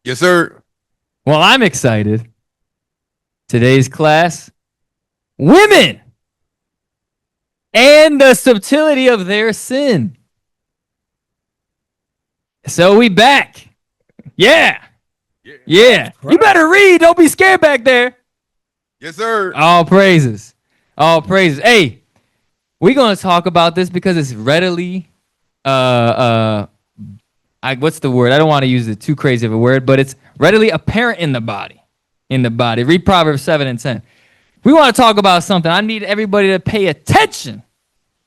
Yes, sir. Well, I'm excited. Today's class, women and the subtlety of their sin. So we back. Yeah. Yeah. You better read. Don't be scared back there. Yes, sir. All praises. All praises. Hey, we're going to talk about this because it's readily what's the word? I don't want to use it too crazy of a word, but it's readily apparent in the body. In the body. Read Proverbs 7 and 10. We want to talk about something. I need everybody to pay attention.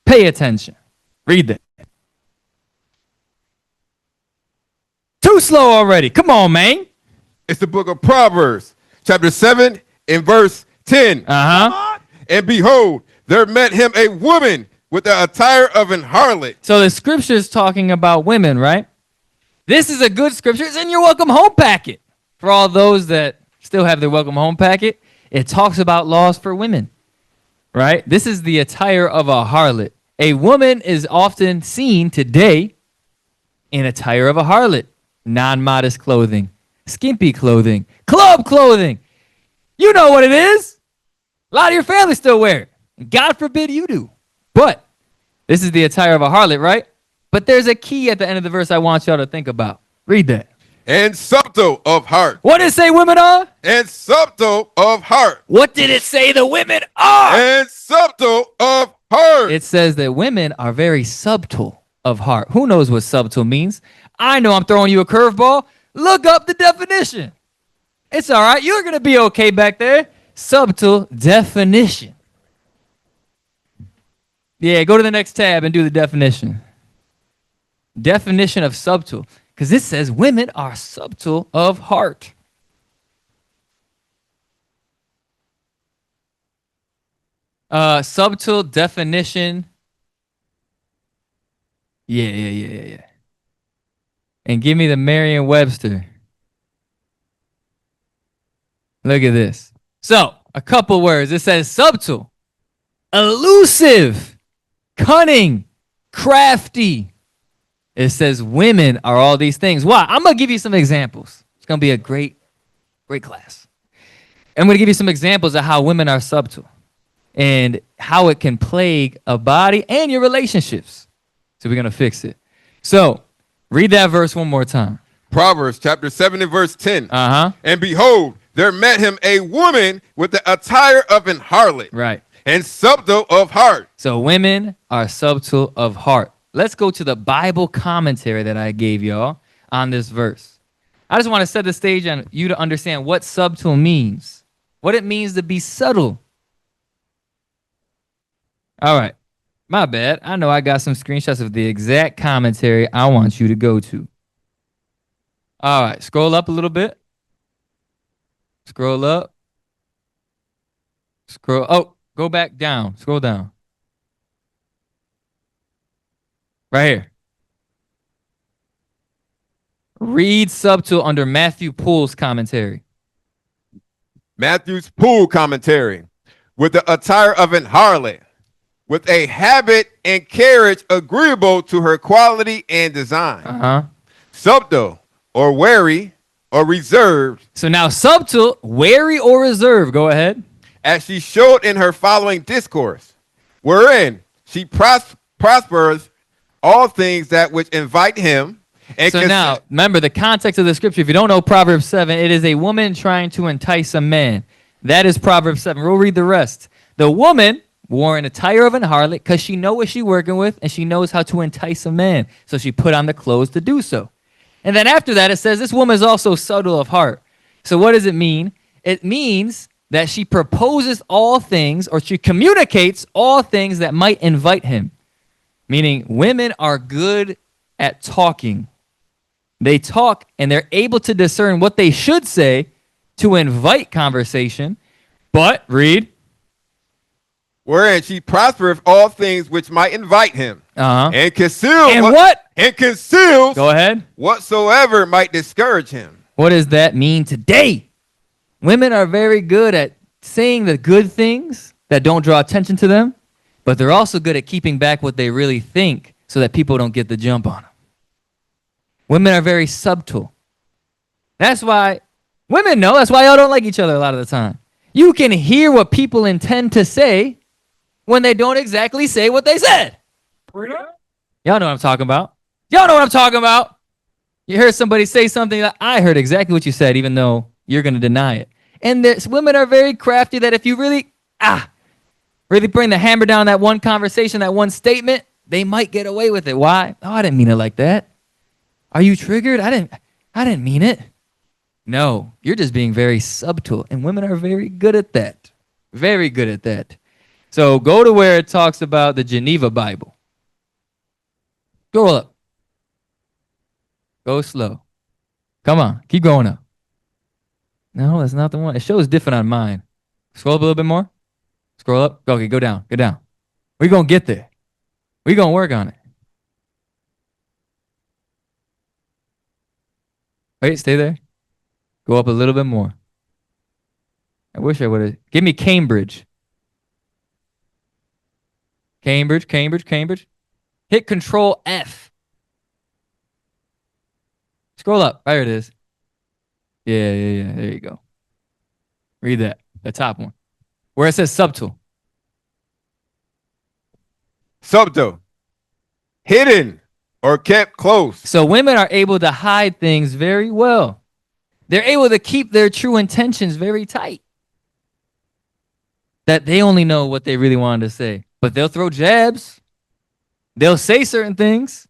Pay attention. Read that. Too slow already. Come on, man. It's the book of Proverbs, chapter 7 and verse 10. Uh-huh. And behold, there met him a woman with the attire of an harlot. So the scripture is talking about women, right? This is a good scripture. It's in your welcome home packet. For all those that still have their welcome home packet, it talks about laws for women, right? This is the attire of a harlot. A woman is often seen today in attire of a harlot. Non-modest clothing, skimpy clothing, club clothing. You know what it is. A lot of your family still wear it. God forbid you do. But this is the attire of a harlot, right? But there's a key at the end of the verse I want y'all to think about. Read that. And subtle of heart. What did it say women are? And subtle of heart. What did it say the women are? And subtle of heart. It says that women are very subtle of heart. Who knows what subtle means? I know I'm throwing you a curveball. Look up the definition. It's all right. You're going to be okay back there. Subtle definition. Yeah, go to the next tab and do the definition. Definition of subtle. Because it says women are subtle of heart. Subtle definition. Yeah. And give me the Merriam-Webster. Look at this. So, a couple words. It says subtle, elusive, cunning, crafty. It says women are all these things. Why? I'm going to give you some examples. It's going to be a great class. I'm going to give you some examples of how women are subtle and how it can plague a body and your relationships. So we're going to fix it. So read that verse one more time. Proverbs chapter 7 and verse 10. Uh-huh. And behold, there met him a woman with the attire of an harlot. Right. And subtle of heart. So women are subtle of heart. Let's go to the Bible commentary that I gave y'all on this verse. I just want to set the stage on you to understand what subtle means, what it means to be subtle. All right. My bad. I know I got some screenshots of the exact commentary I want you to go to. All right. Scroll up a little bit. Scroll up. Oh, go back down. Scroll down. Right here. Read subtle under Matthew Poole's commentary. Matthew's Poole commentary. With the attire of an harlot, with a habit and carriage agreeable to her quality and design. Uh-huh. Subtle, or wary, or reserved. So now subtle, wary, or reserved. Go ahead. As she showed in her following discourse, wherein she prospers all things that which invite him. And so now, remember the context of the scripture. If you don't know Proverbs 7, it is a woman trying to entice a man. That is Proverbs 7. We'll read the rest. The woman wore an attire of an harlot because she knows what she's working with and she knows how to entice a man. So she put on the clothes to do so. And then after that, it says this woman is also subtle of heart. So what does it mean? It means that she proposes all things, or she communicates all things that might invite him. Meaning women are good at talking. They talk and they're able to discern what they should say to invite conversation. But, read. Wherein she prospereth all things which might invite him. Uh-huh. And conceals. And what? And conceals. Go ahead. Whatsoever might discourage him. What does that mean today? Women are very good at saying the good things that don't draw attention to them, but they're also good at keeping back what they really think so that people don't get the jump on them. Women are very subtle. That's why women know. That's why y'all don't like each other a lot of the time. You can hear what people intend to say when they don't exactly say what they said. Y'all know what I'm talking about. Y'all know what I'm talking about. You heard somebody say something that I heard exactly what you said, even though you're going to deny it. And women are very crafty that if you really bring the hammer down that one conversation, that one statement, they might get away with it. Why? Oh, I didn't mean it like that. Are you triggered? I didn't mean it. No, you're just being very subtle, and women are very good at that. Very good at that. So go to where it talks about the Geneva Bible. Go up. Go slow. Come on, keep going up. No, that's not the one. It shows different on mine. Scroll up a little bit more. Scroll up. Okay, go down. Go down. We're going to get there. We're going to work on it. Wait, stay there. Go up a little bit more. I wish I would have. Give me Cambridge. Cambridge. Hit Control F. Scroll up. There it is. Yeah. There you go. Read that. The top one. Where it says subtle. Subtle. Hidden or kept close. So women are able to hide things very well. They're able to keep their true intentions very tight. That they only know what they really wanted to say. But they'll throw jabs. They'll say certain things.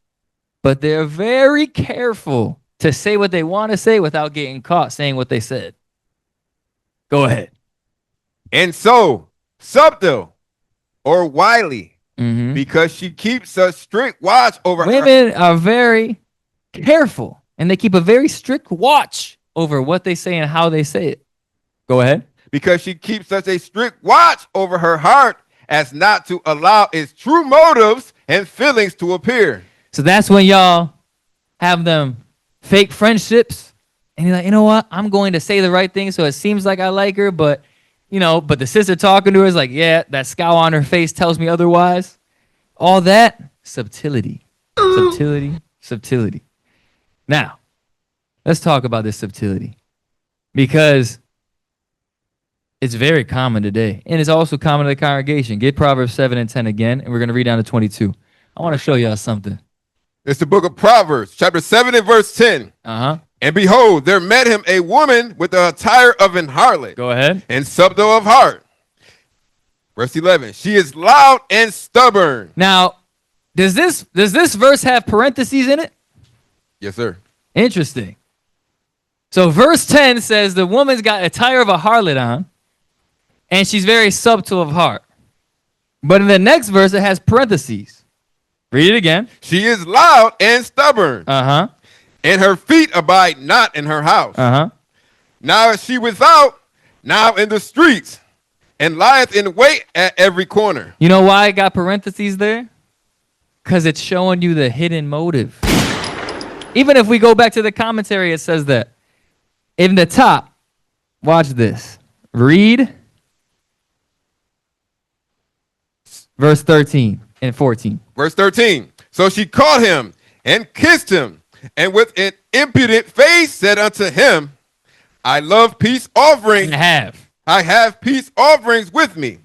But they're very careful to say what they want to say without getting caught saying what they said. Go ahead. And so, subtle or wily, because she keeps a strict watch over her. Women are very careful, and they keep a very strict watch over what they say and how they say it. Go ahead. Because she keeps such a strict watch over her heart as not to allow its true motives and feelings to appear. So that's when y'all have them fake friendships, and you're like, you know what? I'm going to say the right thing so it seems like I like her, but the sister talking to her is like, yeah, that scowl on her face tells me otherwise. All that, subtlety. Subtlety. Now, let's talk about this subtlety, because it's very common today, and it's also common to the congregation. Get Proverbs 7 and 10 again, and we're going to read down to 22. I want to show y'all something. It's the book of Proverbs, chapter 7 and verse 10. And behold, there met him a woman with the attire of an harlot. Go ahead. And subtle of heart. Verse 11. She is loud and stubborn. Now, does this verse have parentheses in it? Yes, sir. Interesting. So verse 10 says the woman's got a attire of a harlot on, and she's very subtle of heart. But in the next verse, it has parentheses. Read it again. She is loud and stubborn. And her feet abide not in her house. Now is she without, now in the streets, and lieth in wait at every corner. You know why it got parentheses there? Because it's showing you the hidden motive. Even if we go back to the commentary, it says that. In the top, watch this. Read verse 13 and 14. Verse 13. So she caught him and kissed him, and with an impudent face said unto him, I love peace offerings. I have peace offerings with me.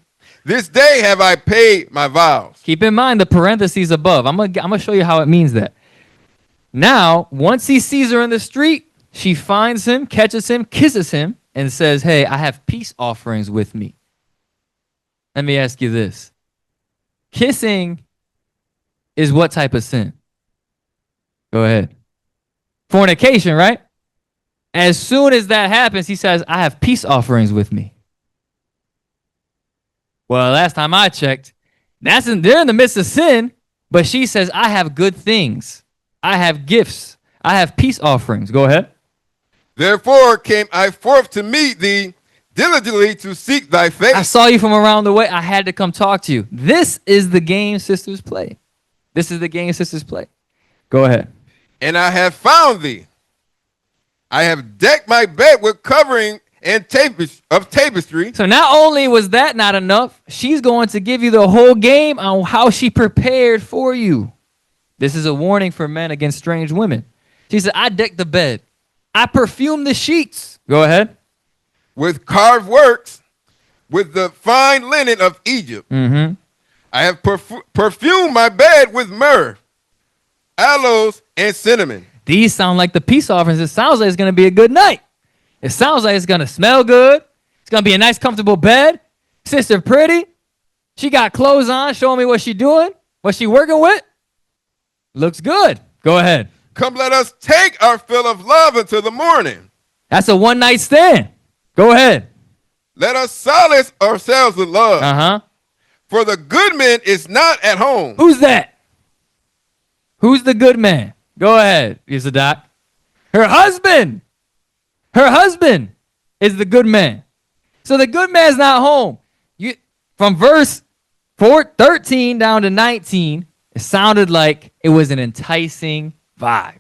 This day have I paid my vows. Keep in mind the parentheses above. I'm gonna show you how it means that. Now, once he sees her in the street, she finds him, catches him, kisses him, and says, hey, I have peace offerings with me. Let me ask you this. Kissing is what type of sin? Go ahead. Fornication, right? As soon as that happens, he says, I have peace offerings with me. Well, last time I checked, they're in the midst of sin, but she says, I have good things. I have gifts. I have peace offerings. Go ahead. Therefore came I forth to meet thee, diligently to seek thy face. I saw you from around the way. I had to come talk to you. This is the game sisters play. Go ahead. And I have found thee. I have decked my bed with covering and tapestry. So not only was that not enough, she's going to give you the whole game on how she prepared for you. This is a warning for men against strange women. She said, I decked the bed. I perfume the sheets. Go ahead. With carved works, with the fine linen of Egypt. Mm-hmm. I have perfumed my bed with myrrh, aloes, and cinnamon. These sound like the peace offerings. It sounds like it's going to be a good night. It sounds like it's going to smell good. It's going to be a nice, comfortable bed. Sister pretty. She got clothes on, showing me what she doing, what she working with. Looks good. Go ahead. Come, let us take our fill of love until the morning. That's a one-night stand. Go ahead. Let us solace ourselves with love. Uh-huh. For the good man is not at home. Who's that? Who's the good man? Go ahead, Yusuf. Her husband. Her husband is the good man. So the good man's not home. From verse 13 down to 19, it sounded like it was an enticing vibe.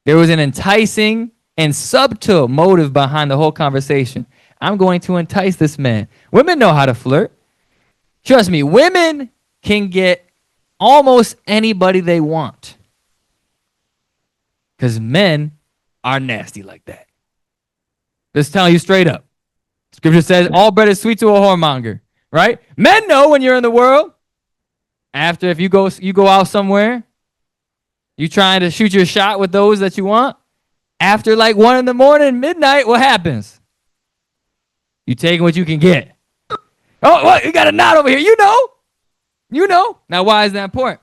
There was an enticing and subtle motive behind the whole conversation. I'm going to entice this man. Women know how to flirt. Trust me, women can get almost anybody they want. Because men are nasty like that. Just telling you straight up. Scripture says, all bread is sweet to a whoremonger, right? Men know when you're in the world. After, if you go out somewhere, you trying to shoot your shot with those that you want. After like 1 a.m, midnight, what happens? You take what you can get. Oh, what? You got a knot over here. You know. Now, why is that important?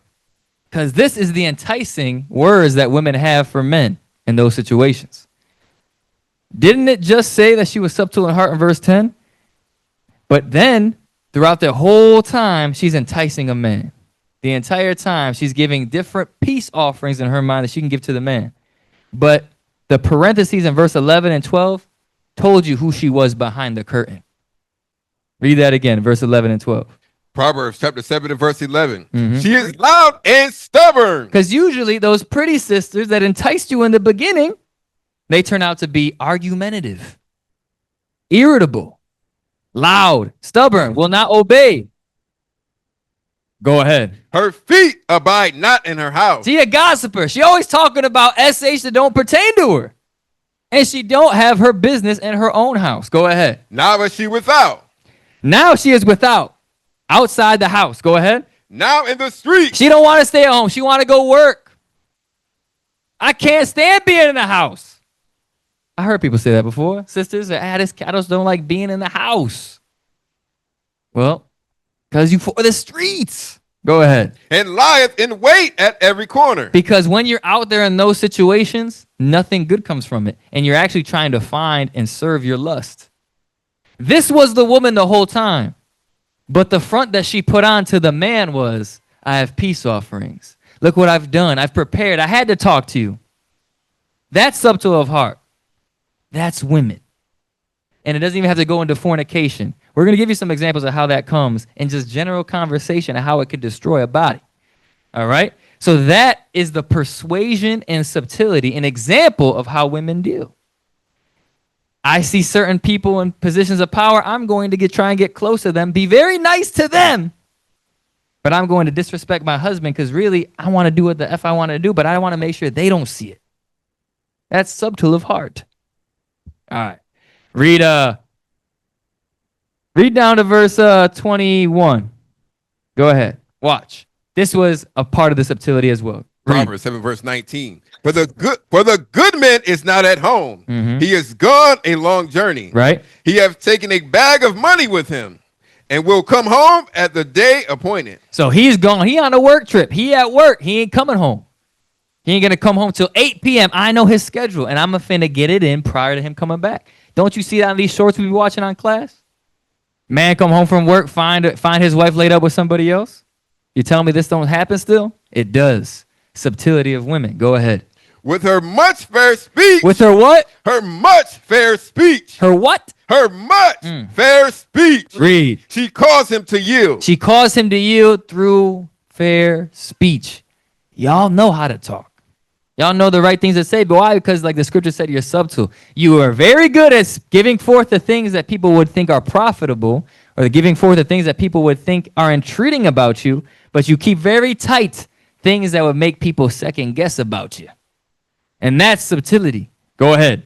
Because this is the enticing words that women have for men in those situations. Didn't it just say that she was subtle in heart in verse 10? But then, throughout the whole time, she's enticing a man. The entire time, she's giving different peace offerings in her mind that she can give to the man. But the parentheses in verse 11 and 12 told you who she was behind the curtain. Read that again, verse 11 and 12. Proverbs chapter 7 and verse 11. Mm-hmm. She is loud and stubborn. Because usually those pretty sisters that enticed you in the beginning, they turn out to be argumentative, irritable, loud, stubborn, will not obey. Go ahead. Her feet abide not in her house. She a gossiper. She always talking about SH that don't pertain to her. And she don't have her business in her own house. Go ahead. Now is she without. Now she is without. Outside the house. Go ahead. Now in the street. She don't want to stay at home. She want to go work. I can't stand being in the house. I heard people say that before. Sisters, this cattle don't like being in the house. Well, because you for the streets. Go ahead. And lieth in wait at every corner. Because when you're out there in those situations, nothing good comes from it. And you're actually trying to find and serve your lust. This was the woman the whole time. But the front that she put on to the man was, I have peace offerings. Look what I've done. I've prepared. I had to talk to you. That's subtle of heart. That's women. And it doesn't even have to go into fornication. We're going to give you some examples of how that comes in just general conversation and how it could destroy a body. All right? So that is the persuasion and subtlety, an example of how women deal. I see certain people in positions of power. I'm going to try and get close to them, be very nice to them. But I'm going to disrespect my husband because really I want to do what the F I want to do, but I want to make sure they don't see it. That's subtle of heart. All right. Read down to verse 21. Go ahead. Watch. This was a part of the subtlety as well. Proverbs 7 verse 19. For the good man is not at home. Mm-hmm. He is gone a long journey. Right. He hath taken a bag of money with him and will come home at the day appointed. So he's gone. He on a work trip. He at work. He ain't coming home. He ain't going to come home till 8 p.m. I know his schedule, and I'm finna get it in prior to him coming back. Don't you see that on these shorts we be watching on class? Man come home from work, find his wife laid up with somebody else. You telling me this don't happen still? It does. Subtlety of women. Go ahead. With her much fair speech. With her what? Her much fair speech. Her what? Her much fair speech. Read. She caused him to yield. She caused him to yield through fair speech. Y'all know how to talk. Y'all know the right things to say, but why? Because like the scripture said, you're subtle. You are very good at giving forth the things that people would think are profitable, or giving forth the things that people would think are intriguing about you, but you keep very tight things that would make people second guess about you. And that's subtlety. Go ahead.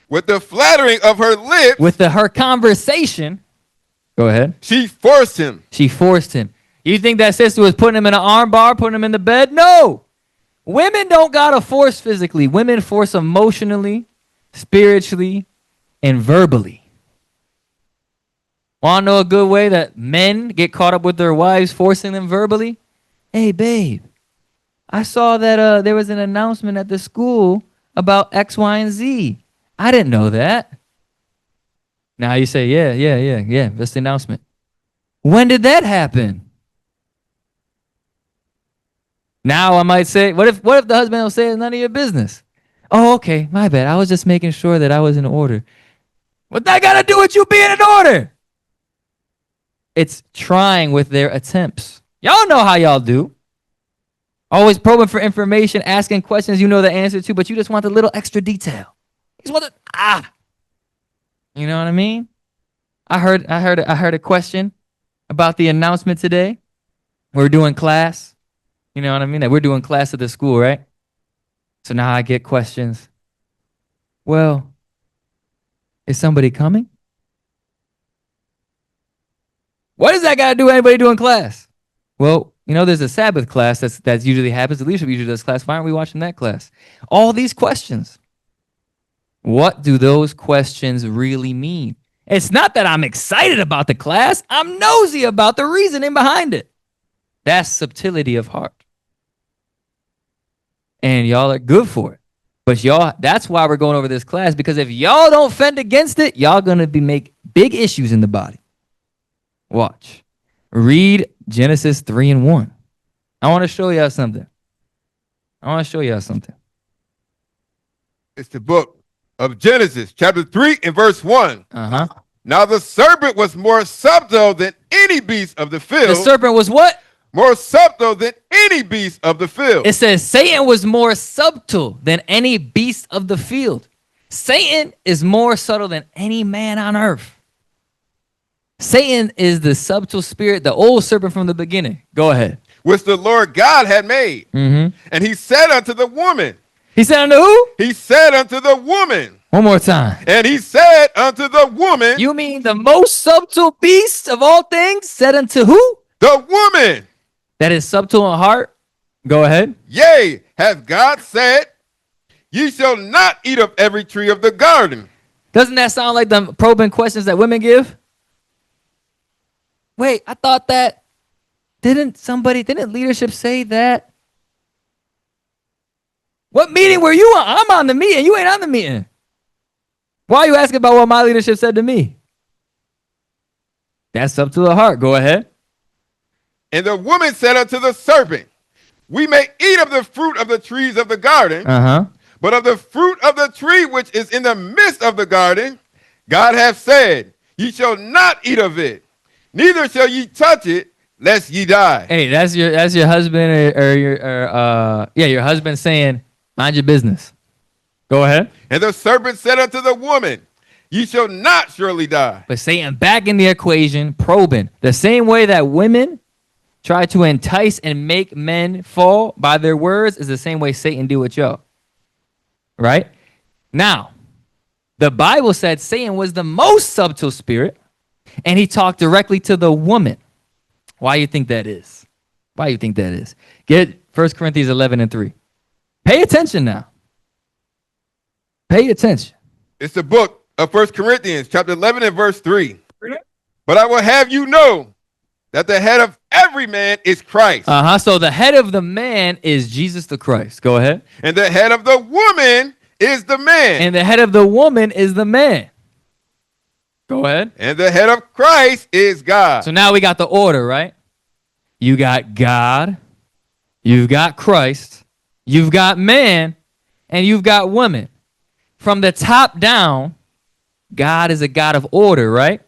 With the flattering of her lips. With her conversation. Go ahead. She forced him. She forced him. You think that sister was putting him in an arm bar, putting him in the bed? No. Women don't gotta force physically. Women force emotionally, spiritually, and verbally. Want to know a good way that men get caught up with their wives forcing them verbally? Hey, babe, I saw that there was an announcement at the school about X, Y, and Z. I didn't know that. Now you say, yeah, that's the announcement. When did that happen? Now I might say, what if the husband will say it's none of your business? Oh, okay, my bad. I was just making sure that I was in order. What that got to do with you being in order? It's trying with their attempts. Y'all know how y'all do. Always probing for information, asking questions you know the answer to, but you just want a little extra detail. You just want to, You know what I mean? I heard a question about the announcement today. We're doing class. You know what I mean? That we're doing class at the school, right? So now I get questions. Well, is somebody coming? What does that got to do with anybody doing class? Well, you know, there's a Sabbath class that usually happens. The leadership usually does class. Why aren't we watching that class? All these questions. What do those questions really mean? It's not that I'm excited about the class. I'm nosy about the reasoning behind it. That's subtlety of heart. And y'all are good for it. But that's why we're going over this class, because if y'all don't fend against it, y'all going to make big issues in the body. Watch. Read Genesis 3:1. I want to show y'all something. It's the book of Genesis, chapter 3 and verse 1. Uh-huh. Now the serpent was more subtle than any beast of the field. The serpent was what? More subtle than any beast of the field. It says Satan was more subtle than any beast of the field. Satan is more subtle than any man on earth. Satan is the subtle spirit, the old serpent from the beginning. Go ahead. Which the Lord God had made. Mm-hmm. And he said unto the woman. He said unto who? He said unto the woman. One more time. And he said unto the woman. You mean the most subtle beast of all things said unto who? The woman. That is subtle in heart. Go ahead. Yea, hath God said, ye shall not eat of every tree of the garden. Doesn't that sound like the probing questions that women give? Wait, I thought that, didn't leadership say that? What meeting were you on? I'm on the meeting. You ain't on the meeting. Why are you asking about what my leadership said to me? That's up to the heart. Go ahead. And the woman said unto the serpent, we may eat of the fruit of the trees of the garden, but of the fruit of the tree which is in the midst of the garden, God hath said, ye shall not eat of it, neither shall ye touch it, lest ye die. Hey, that's your husband or your husband saying, mind your business. Go ahead. And the serpent said unto the woman, ye shall not surely die. But Satan back in the equation, probing. The same way that women try to entice and make men fall by their words is the same way Satan do with y'all. Right? Now, the Bible said Satan was the most subtle spirit, and he talked directly to the woman. Why do you think that is? Get 1 Corinthians 11:3. Pay attention now. Pay attention. It's the book of 1 Corinthians, chapter 11 and verse 3. But I will have you know that the head of every man is Christ. So the head of the man is Jesus the Christ. Go ahead. And the head of the woman is the man. And the head of the woman is the man. Go ahead. And the head of Christ is God. So now we got the order, right? You got God, you've got Christ, you've got man, and you've got woman. From the top down, God is a God of order, right?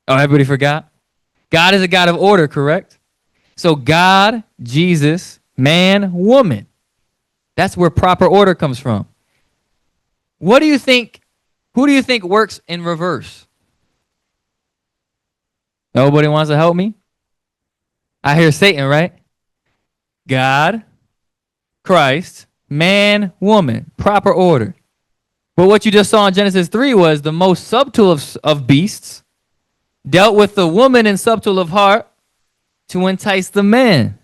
Oh, everybody forgot? God is a God of order, correct? So God, Jesus, man, woman. That's where proper order comes from. What do you think? Who do you think works in reverse? Nobody wants to help me? I hear Satan, right? God, Christ, Man, woman, proper order. But what you just saw in Genesis 3 was the most subtle of beasts dealt with the woman in subtle of heart to entice the man.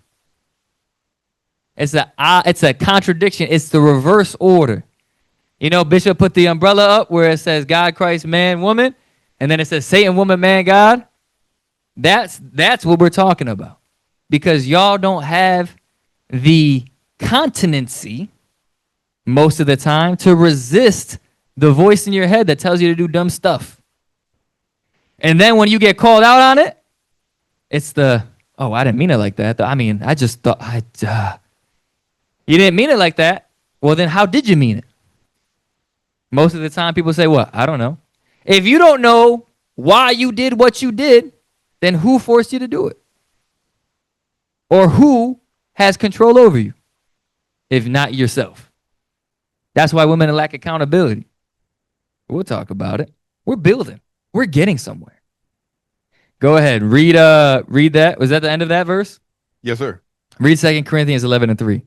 It's a contradiction. It's the reverse order. You know, Bishop put the umbrella up where it says God, Christ, man, woman, and then it says Satan, woman, man, God. That's what we're talking about. Because y'all don't have the continency most of the time to resist the voice in your head that tells you to do dumb stuff. And then when you get called out on it, it's I didn't mean it like that. I just thought, you didn't mean it like that. Well, then how did you mean it? Most of the time people say, what? I don't know. If you don't know why you did what you did, then who forced you to do it? Or who has control over you, if not yourself? That's why women lack accountability. We'll talk about it. We're building. We're getting somewhere. Go ahead. Read that. Was that the end of that verse? Yes, sir. Read 2 Corinthians 11:3.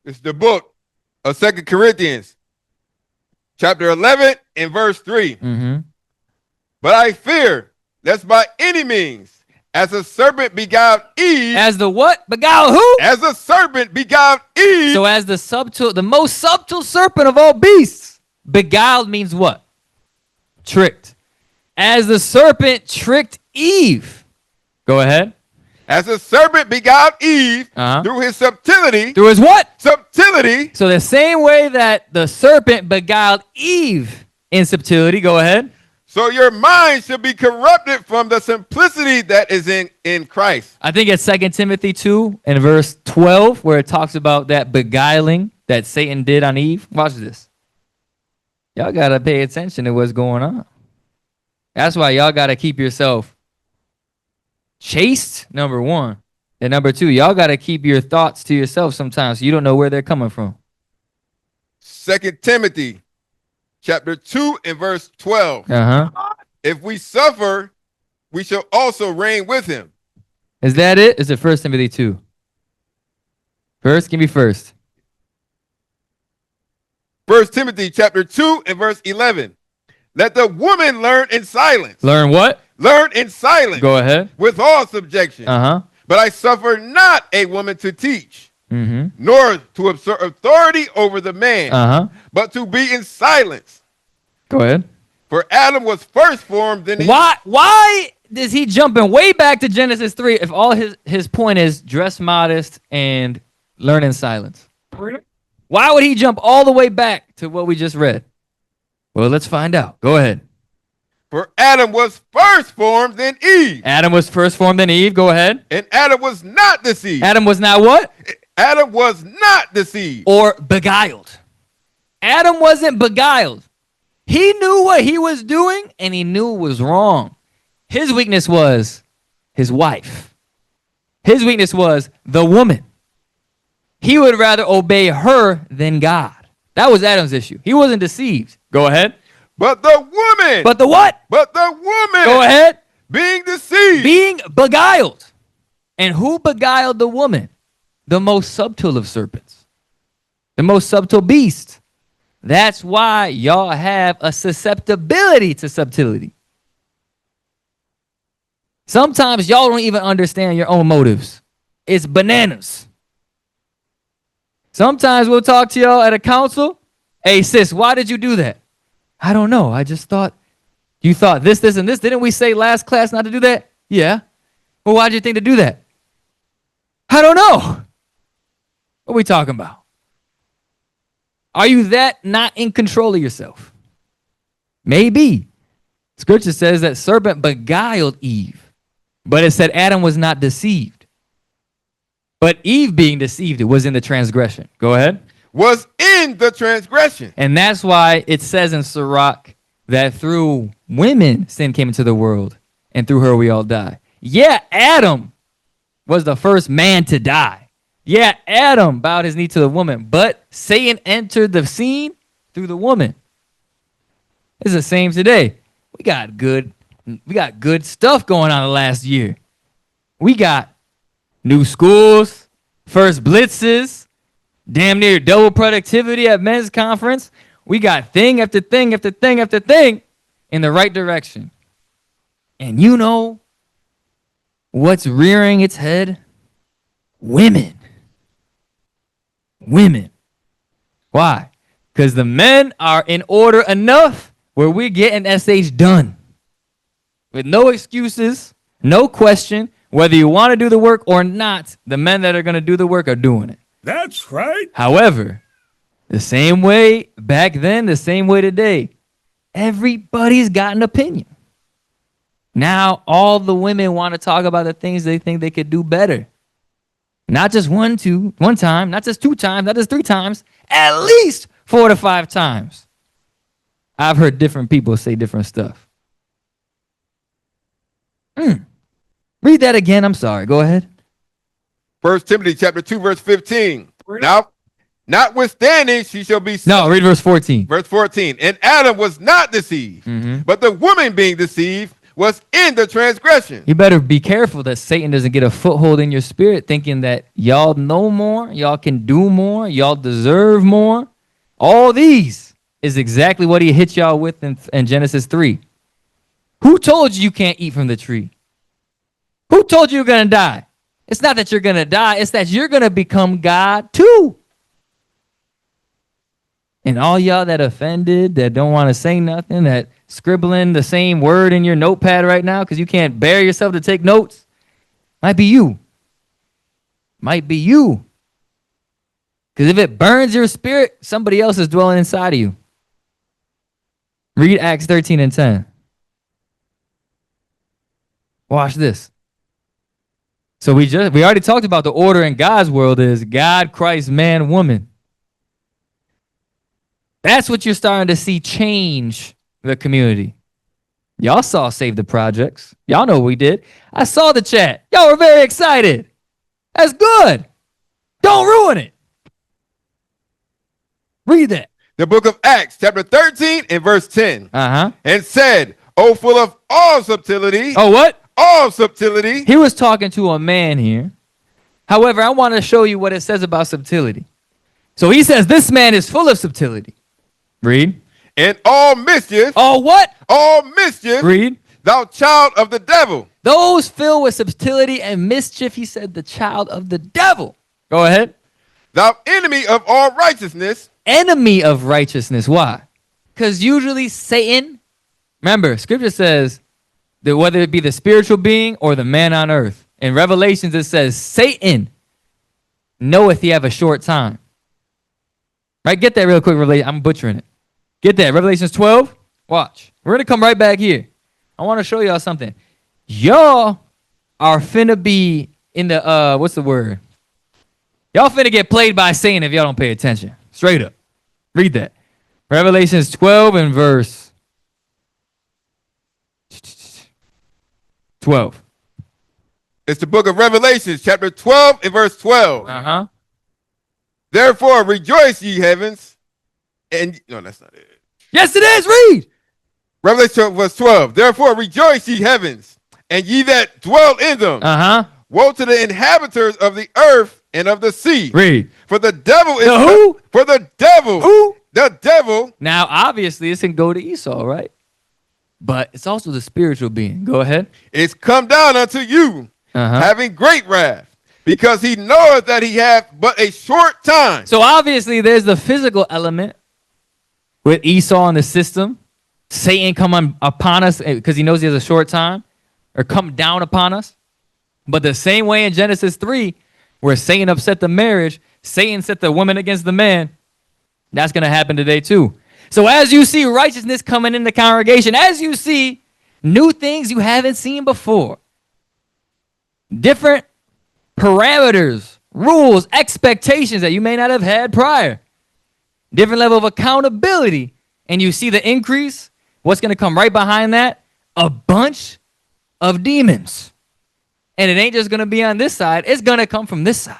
It's the book of 2 Corinthians, chapter 11 and verse 3. Mm-hmm. But I fear, lest by any means, as a serpent beguiled Eve. As the what? Beguiled who? As a serpent beguiled Eve. So as the most subtle serpent of all beasts. Beguiled means what? Tricked. As the serpent tricked Eve. Go ahead. As the serpent beguiled Eve through his subtlety. Through his what? Subtlety. So the same way that the serpent beguiled Eve in subtlety. Go ahead. So your mind should be corrupted from the simplicity that is in Christ. I think it's 2 Timothy 2 and verse 12 where it talks about that beguiling that Satan did on Eve. Watch this. Y'all got to pay attention to what's going on. That's why y'all got to keep yourself chaste, number one. And number two, y'all got to keep your thoughts to yourself sometimes so you don't know where they're coming from. 2 Timothy chapter 2 and verse 12. If we suffer, we shall also reign with him. Is that it? Is it 1 Timothy 2? First? Give me first. 1 Timothy chapter 2 and verse 11. Let the woman learn in silence. Learn what? Learn in silence. Go ahead. With all subjection. But I suffer not a woman to teach, nor to exert authority over the man, but to be in silence. Go ahead. For Adam was first formed, then Why is he jumping way back to Genesis 3 if all his point is dress modest and learn in silence? Why would he jump all the way back to what we just read? Well, let's find out. Go ahead. For Adam was first formed, then Eve. Adam was first formed, then Eve. Go ahead. And Adam was not deceived. Adam was not what? Adam was not deceived. Or beguiled. Adam wasn't beguiled. He knew what he was doing, and he knew it was wrong. His weakness was his wife. His weakness was the woman. He would rather obey her than God. That was Adam's issue. He wasn't deceived. Go ahead. But the woman. But the what? But the woman. Go ahead. Being deceived. Being beguiled. And who beguiled the woman? The most subtle of serpents. The most subtle beast. That's why y'all have a susceptibility to subtlety. Sometimes y'all don't even understand your own motives. It's bananas. Sometimes we'll talk to y'all at a council. Hey, sis, why did you do that? I don't know. I just thought, you thought this, and this. Didn't we say last class not to do that? Yeah. Well, why did you think to do that? I don't know. What are we talking about? Are you that not in control of yourself? Maybe. Scripture says that serpent beguiled Eve, but it said Adam was not deceived. But Eve being deceived, it was in the transgression. Go ahead. Was in the transgression. And that's why it says in Sirach that through women, sin came into the world, and through her we all die. Yeah, Adam was the first man to die. Yeah, Adam bowed his knee to the woman, but Satan entered the scene through the woman. It's the same today. We got good stuff going on the last year. We got New schools, first blitzes, damn near double productivity at men's conference. We got thing after thing after thing after thing in the right direction. And you know what's rearing its head? Women. Women. Why? Because the men are in order enough where we're getting SH done. With no excuses, no question, whether you want to do the work or not, the men that are going to do the work are doing it. That's right. However, the same way back then, the same way today, everybody's got an opinion. Now, all the women want to talk about the things they think they could do better. Not just one time, not just 2 times, not just 3 times, at least 4 to 5 times. I've heard different people say different stuff. Read that again. I'm sorry. Go ahead. 1 Timothy chapter 2, verse 15. Now, notwithstanding, she shall be... No, read verse 14. Verse 14. And Adam was not deceived, but the woman being deceived was in the transgression. You better be careful that Satan doesn't get a foothold in your spirit thinking that y'all know more, y'all can do more, y'all deserve more. All these is exactly what he hit y'all with in Genesis 3. Who told you can't eat from the tree? Who told you you're going to die? It's not that you're going to die. It's that you're going to become God too. And all y'all that offended, that don't want to say nothing, that scribbling the same word in your notepad right now because you can't bear yourself to take notes, might be you. Might be you. Because if it burns your spirit, somebody else is dwelling inside of you. Read Acts 13 and 10. Watch this. So we already talked about the order in God's world is God, Christ, man, woman. That's what you're starting to see change the community. Y'all saw Save the Projects. Y'all know what we did. I saw the chat. Y'all were very excited. That's good. Don't ruin it. Read that. The book of Acts, chapter 13 and verse 10. And said, "O full of all subtlety." Oh, what? All subtlety. He was talking to a man here. However, I want to show you what it says about subtlety. So he says, this man is full of subtlety. Read. And all mischief. All what? All mischief. Read. Thou child of the devil. Those filled with subtlety and mischief, he said, the child of the devil. Go ahead. Thou enemy of all righteousness. Enemy of righteousness. Why? Because usually Satan, remember, scripture says that whether it be the spiritual being or the man on earth. In Revelations, it says, Satan knoweth he have a short time. Right? Get that real quick, Revelation. I'm butchering it. Get that. Revelations 12. Watch. We're going to come right back here. I want to show y'all something. Y'all are finna be in the, what's the word? Y'all finna get played by Satan if y'all don't pay attention. Straight up. Read that. Revelations 12 and verse 12. It's the book of Revelations, chapter 12 and verse 12. Therefore rejoice, ye heavens. And no, that's not it. Yes, it is. Read. Revelation verse 12. Therefore rejoice, ye heavens, and ye that dwell in them. Woe to the inhabitants of the earth and of the sea. Read. For the devil is who? For the devil. Who? The devil. Now, obviously, this can go to Esau, right? But it's also the spiritual being. Go ahead. It's come down unto you, having great wrath, because he knoweth that he hath but a short time. So obviously, there's the physical element with Esau in the system. Satan come upon us because he knows he has a short time, or come down upon us. But the same way in Genesis 3, where Satan upset the marriage, Satan set the woman against the man, that's going to happen today too. So as you see righteousness coming in the congregation, as you see new things you haven't seen before, different parameters, rules, expectations that you may not have had prior, different level of accountability, and you see the increase, what's going to come right behind that? A bunch of demons. And it ain't just going to be on this side. It's going to come from this side.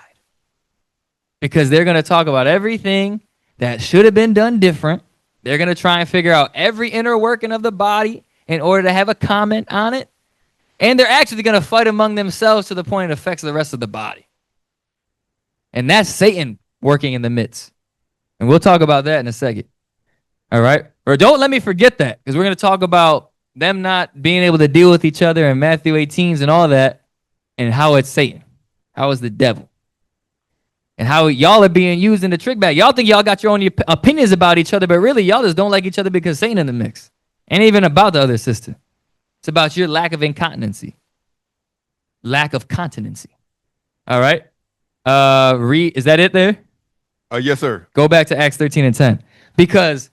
Because they're going to talk about everything that should have been done different. They're going to try and figure out every inner working of the body in order to have a comment on it. And they're actually going to fight among themselves to the point it affects the rest of the body. And that's Satan working in the midst. And we'll talk about that in a second. All right? Or don't let me forget that, because we're going to talk about them not being able to deal with each other in Matthew 18s and all that, and how it's Satan. How it's the devil. And how y'all are being used in the trick bag. Y'all think y'all got your own opinions about each other, but really y'all just don't like each other because Satan in the mix. Ain't even about the other sister. It's about your lack of incontinency. Lack of continency. All right? Is that it there? Yes, sir. Go back to Acts 13 and 10. Because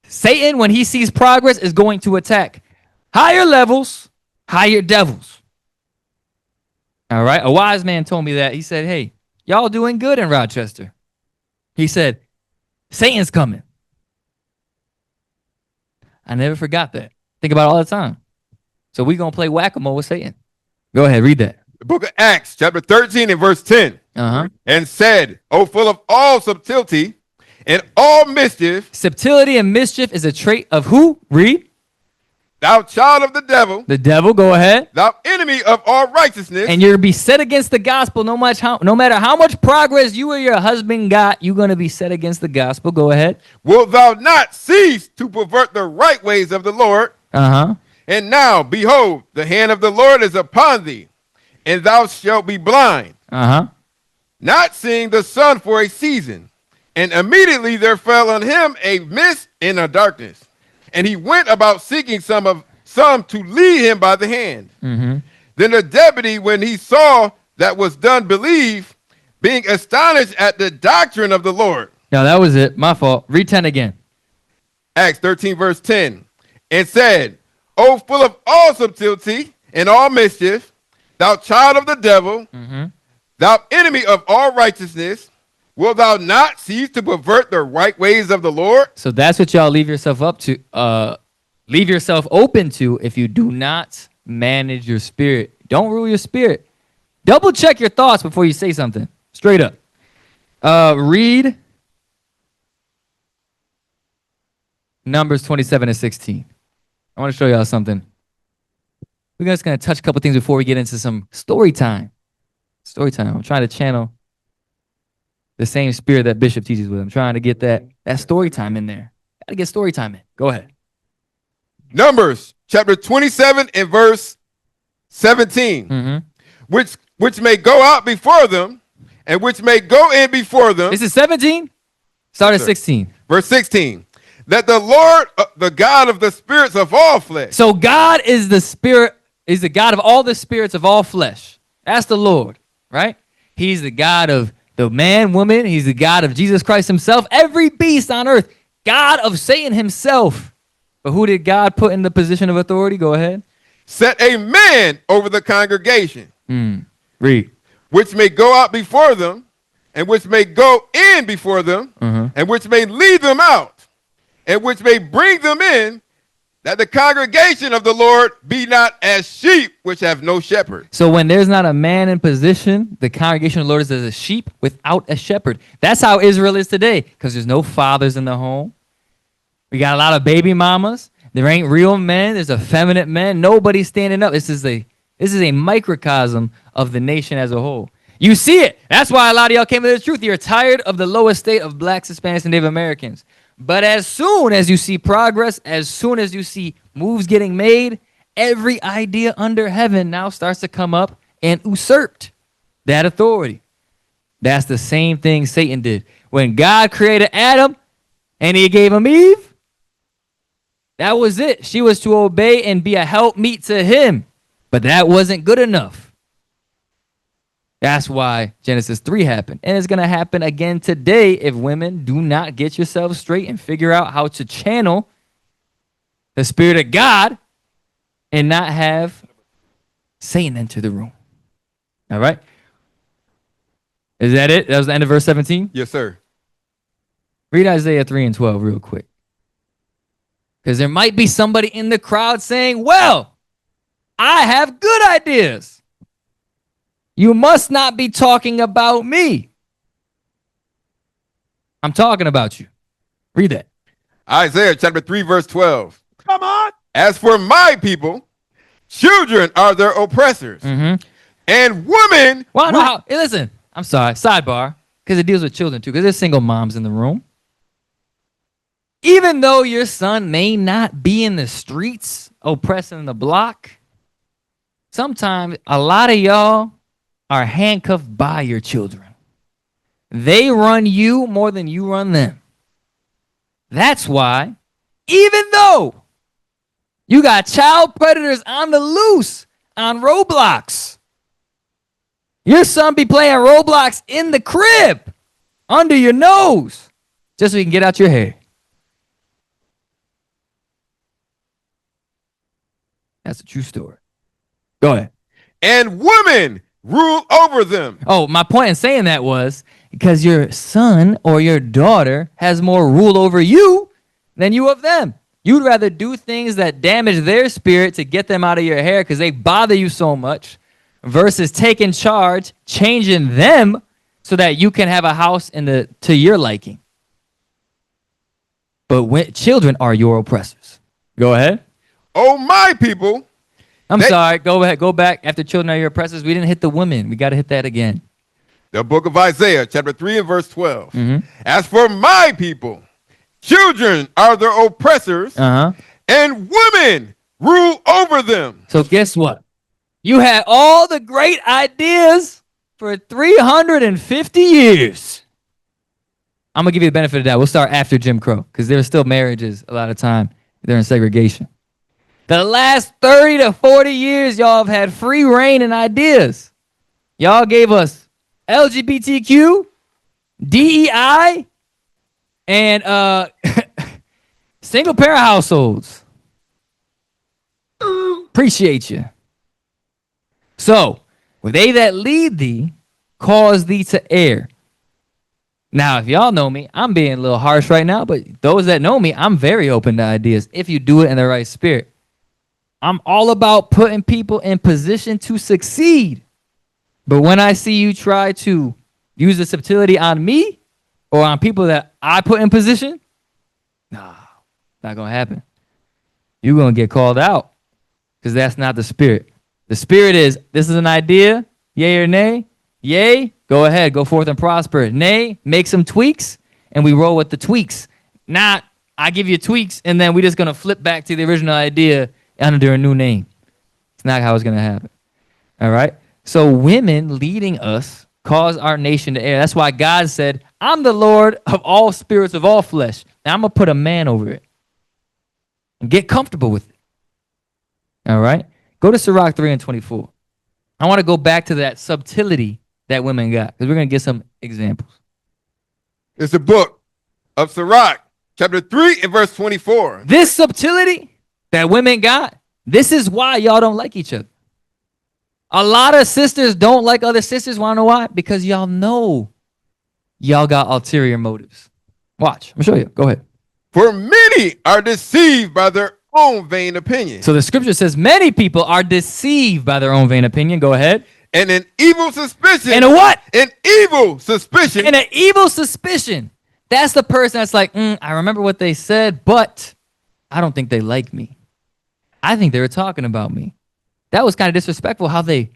Satan, when he sees progress, is going to attack higher levels, higher devils. All right? A wise man told me that. He said, hey, y'all doing good in Rochester. He said, Satan's coming. I never forgot that. Think about it all the time. So we're going to play whack-a-mole with Satan. Go ahead, read that. The book of Acts, chapter 13 and verse 10. And said, O full of all subtlety and all mischief. Subtlety and mischief is a trait of who? Read. Thou child of the devil. The devil, go ahead. Thou enemy of all righteousness. And you're be set against the gospel no matter how much progress you or your husband got, you're going to be set against the gospel. Go ahead. Wilt thou not cease to pervert the right ways of the Lord? And now, behold, the hand of the Lord is upon thee, and thou shalt be blind. Not seeing the sun for a season. And immediately there fell on him a mist and a darkness. And he went about seeking some to lead him by the hand. Then the deputy, when he saw that was done, believed, being astonished at the doctrine of the Lord. No, that was it. My fault. Read 10 again. Acts 13, verse 10. And said, O full of all subtlety and all mischief, thou child of the devil, thou enemy of all righteousness, will thou not cease to pervert the right ways of the Lord? So that's what y'all leave yourself open to if you do not manage your spirit. Don't rule your spirit. Double check your thoughts before you say something. Straight up. Read Numbers 27 and 16. I want to show y'all something. We're just going to touch a couple things before we get into some story time. Story time. I'm trying to channel the same spirit that Bishop teaches with. I'm trying to get that story time in there. Got to get story time in. Go ahead. Numbers chapter 27 and verse 17. Which may go out before them, and which may go in before them. This is 17? Start at 16. Verse 16. That the Lord, the God of the spirits of all flesh. So God is the spirit, is the God of all the spirits of all flesh. That's the Lord, right? He's the God of the man, woman. He's the God of Jesus Christ himself. Every beast on earth. God of Satan himself. But who did God put in the position of authority? Go ahead. Set a man over the congregation. Read. Which may go out before them, and which may go in before them, and which may lead them out, and which may bring them in, that the congregation of the Lord be not as sheep which have no shepherd. So when there's not a man in position, the congregation of the Lord is as a sheep without a shepherd. That's how Israel is today, because there's no fathers in the home. We got a lot of baby mamas. There ain't real men. There's effeminate men. Nobody's standing up. This is a microcosm of the nation as a whole. You see it. That's why a lot of y'all came to the truth. You're tired of the lowest state of blacks, Hispanics, and Native Americans. But as soon as you see progress, as soon as you see moves getting made, every idea under heaven now starts to come up and usurped that authority. That's the same thing Satan did. When God created Adam and he gave him Eve, that was it. She was to obey and be a helpmeet to him. But that wasn't good enough. That's why Genesis 3 happened. And it's going to happen again today if women do not get yourselves straight and figure out how to channel the Spirit of God and not have Satan enter the room. All right? Is that it? That was the end of verse 17? Yes, sir. Read Isaiah 3 and 12 real quick. Because there might be somebody in the crowd saying, well, I have good ideas. You must not be talking about me. I'm talking about you. Read that. Isaiah chapter 3, verse 12. Come on. As for my people, Children are their oppressors. Mm-hmm. And women. Well, no, hey, listen, I'm sorry, sidebar, because it deals with children too, because there's single moms in the room. Even though your son may not be in the streets oppressing the block, sometimes a lot of y'all are handcuffed by your children. They run you more than you run them. That's why, even though you got child predators on the loose on Roblox, your son be playing Roblox in the crib under your nose just so he can get out your hair. That's a true story. Go ahead. And women rule over them. Oh, my point in saying that was because your son or your daughter has more rule over you than you of them. You'd rather do things that damage their spirit to get them out of your hair because they bother you so much versus taking charge, changing them so that you can have a house to your liking. But when children are your oppressors. Go ahead. Oh, my people. I'm sorry. Go ahead. Go back. After children are your oppressors, we didn't hit the women. We got to hit that again. The book of Isaiah, chapter 3 and verse 12. Mm-hmm. As for my people, children are their oppressors, and women rule over them. So guess what? You had all the great ideas for 350 years. I'm going to give you the benefit of that. We'll start after Jim Crow because there's still marriages a lot of time. They're in segregation. The last 30 to 40 years, y'all have had free reign in ideas. Y'all gave us LGBTQ, DEI, and single parent households. Appreciate you. So, they that lead thee cause thee to err. Now, if y'all know me, I'm being a little harsh right now, but those that know me, I'm very open to ideas if you do it in the right spirit. I'm all about putting people in position to succeed. But when I see you try to use the subtlety on me or on people that I put in position, nah, not going to happen. You're going to get called out because that's not the spirit. The spirit is, this is an idea, yay or nay. Yay, go ahead, go forth and prosper. Nay, make some tweaks, and we roll with the tweaks. Not, I give you tweaks, and then we're just going to flip back to the original idea under a new name. It's not how it's going to happen. All right? So women leading us cause our nation to err. That's why God said, I'm the Lord of all spirits of all flesh. Now I'm going to put a man over it. And get comfortable with it. All right? Go to Sirach 3 and 24. I want to go back to that subtlety that women got because we're going to get some examples. It's the book of Sirach, chapter 3 and verse 24. This subtlety that women got, this is why y'all don't like each other. A lot of sisters don't like other sisters. Want to know why? Because y'all know y'all got ulterior motives. Watch. I'm going to show you. Go ahead. For many are deceived by their own vain opinion. So the scripture says many people are deceived by their own vain opinion. Go ahead. And an evil suspicion. And a what? An evil suspicion. And an evil suspicion. That's the person that's like, I remember what they said, but I don't think they like me. I think they were talking about me. That was kind of disrespectful how they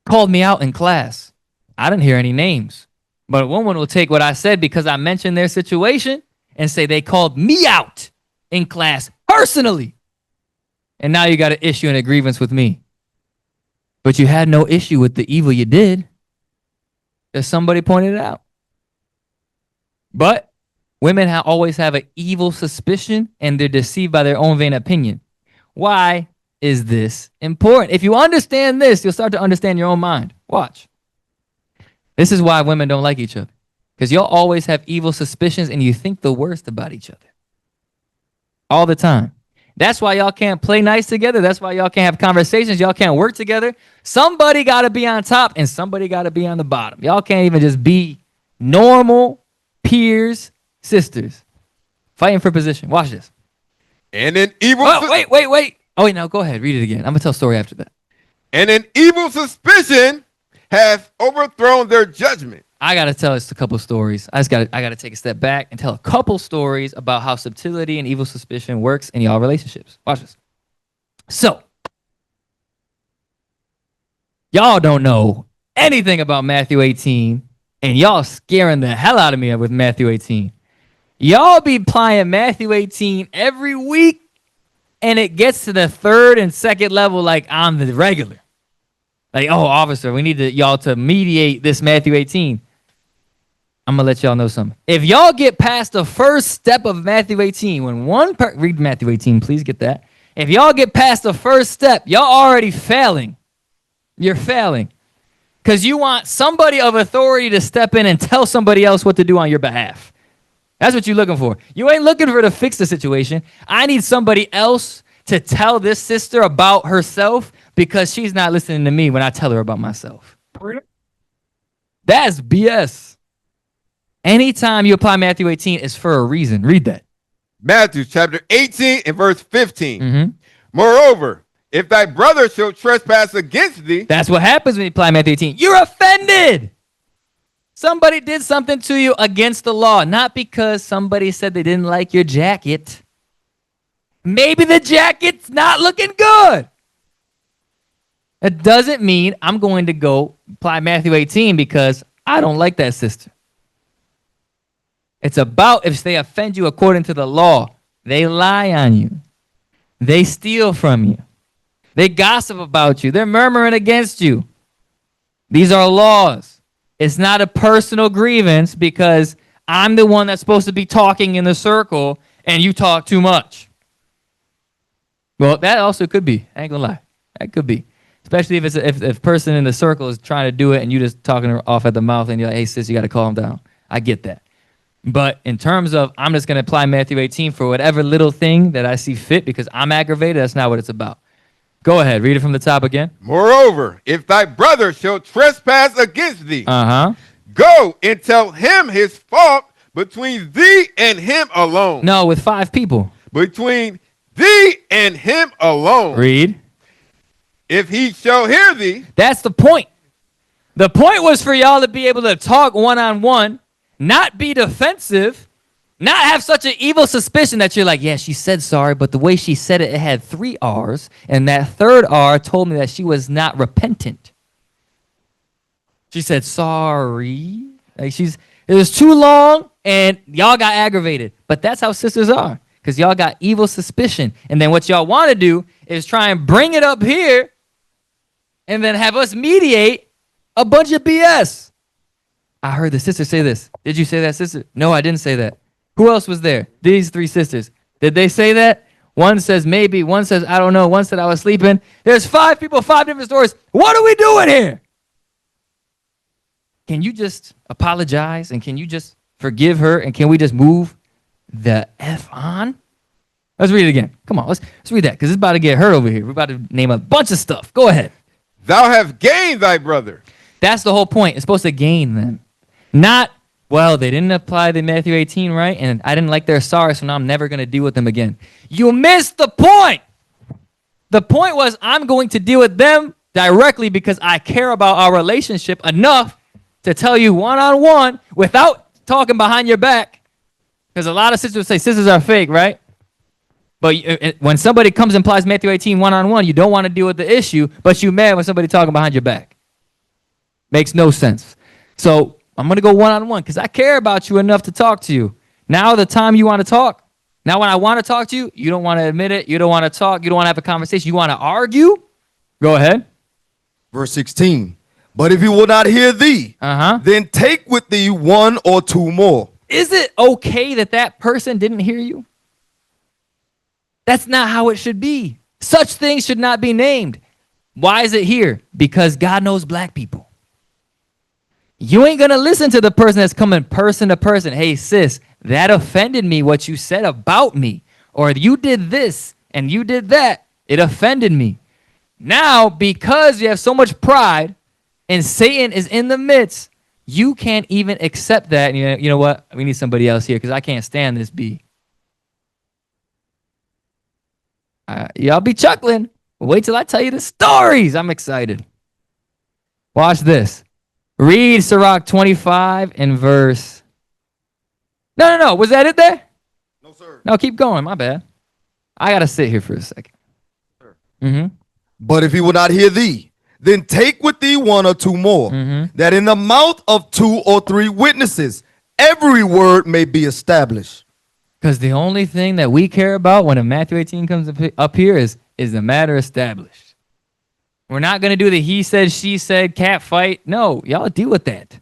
called me out in class. I didn't hear any names. But a woman will take what I said because I mentioned their situation and say they called me out in class personally. And now you got an issue and a grievance with me. But you had no issue with the evil you did. Because somebody pointed it out. But women always have an evil suspicion and they're deceived by their own vain opinion. Why is this important? If you understand this, you'll start to understand your own mind. Watch. This is why women don't like each other. Because you'll always have evil suspicions and you think the worst about each other. All the time. That's why y'all can't play nice together. That's why y'all can't have conversations. Y'all can't work together. Somebody got to be on top and somebody got to be on the bottom. Y'all can't even just be normal peers, sisters, fighting for position. Watch this. And an evil... wait. Oh, wait, now go ahead. Read it again. I'm going to tell a story after that. And an evil suspicion has overthrown their judgment. I got to tell us a couple stories. I got to take a step back and tell a couple stories about how subtlety and evil suspicion works in y'all relationships. Watch this. So, Y'all don't know anything about Matthew 18, and y'all scaring the hell out of me with Matthew 18. Y'all be applying Matthew 18 every week, and it gets to the third and second level like on the regular. Like, oh, officer, we need y'all to mediate this Matthew 18. I'm going to let y'all know something. If y'all get past the first step of Matthew 18, when read Matthew 18, please get that. If y'all get past the first step, y'all already failing. You're failing. Because you want somebody of authority to step in and tell somebody else what to do on your behalf. That's what you're looking for. You ain't looking for to fix the situation. I need somebody else to tell this sister about herself because she's not listening to me when I tell her about myself. That's BS. Anytime you apply Matthew 18, it's for a reason. Read that. Matthew chapter 18 and verse 15. Mm-hmm. Moreover, if thy brother shall trespass against thee. That's what happens when you apply Matthew 18. You're offended. Somebody did something to you against the law, not because somebody said they didn't like your jacket. Maybe the jacket's not looking good. It doesn't mean I'm going to go apply Matthew 18 because I don't like that sister. It's about if they offend you according to the law, they lie on you, they steal from you, they gossip about you, they're murmuring against you. These are laws. It's not a personal grievance because I'm the one that's supposed to be talking in the circle and you talk too much. Well, that also could be. I ain't gonna lie. That could be. Especially if it's if a person in the circle is trying to do it and you just talking her off at the mouth and you're like, hey, sis, you got to calm down. I get that. But in terms of I'm just going to apply Matthew 18 for whatever little thing that I see fit because I'm aggravated, that's not what it's about. Go ahead. Read it from the top again. Moreover, if thy brother shall trespass against thee, go and tell him his fault between thee and him alone. No, with 5 people. Between thee and him alone. Read. If he shall hear thee. That's the point. The point was for y'all to be able to talk one-on-one, not be defensive, not have such an evil suspicion that you're like, yeah, she said sorry, but the way she said it, it had 3 R's, and that third R told me that she was not repentant. She said sorry. Like it was too long, and y'all got aggravated. But that's how sisters are, because y'all got evil suspicion. And then what y'all want to do is try and bring it up here, and then have us mediate a bunch of BS. I heard the sister say this. Did you say that, sister? No, I didn't say that. Who else was there? These 3 sisters. Did they say that? One says maybe. One says I don't know. One said I was sleeping. There's 5 people, 5 different stories. What are we doing here? Can you just apologize and can you just forgive her and can we just move the F on? Let's read it again. Come on, let's read that because it's about to get hurt over here. We're about to name a bunch of stuff. Go ahead. Thou have gained thy brother. That's the whole point. It's supposed to gain them. Not, well, they didn't apply the Matthew 18 right, and I didn't like their sorry, so now I'm never going to deal with them again. You missed the point. The point was I'm going to deal with them directly because I care about our relationship enough to tell you one-on-one without talking behind your back. Because a lot of sisters say sisters are fake, right? But when somebody comes and applies Matthew 18 one-on-one, you don't want to deal with the issue, but you mad when somebody talking behind your back. Makes no sense. So I'm going to go one-on-one because I care about you enough to talk to you. Now the time you want to talk. Now when I want to talk to you, you don't want to admit it. You don't want to talk. You don't want to have a conversation. You want to argue? Go ahead. Verse 16. But if he will not hear thee, then take with thee 1 or 2 more. Is it okay that that person didn't hear you? That's not how it should be. Such things should not be named. Why is it here? Because God knows black people. You ain't going to listen to the person that's coming person to person. Hey, sis, that offended me, what you said about me. Or you did this and you did that. It offended me. Now, because you have so much pride and Satan is in the midst, you can't even accept that. And you know what? We need somebody else here because I can't stand this B. Y'all be chuckling. Wait till I tell you the stories. I'm excited. Watch this. Read Sirach 25 and verse. No. Was that it there? No, sir. No, keep going. My bad. I got to sit here for a second. Sure. But if he will not hear thee, then take with thee one or two more, that in the mouth of 2 or 3 witnesses every word may be established. Because the only thing that we care about when a Matthew 18 comes up here is the matter established. We're not going to do the he said, she said, cat fight. No, y'all deal with that.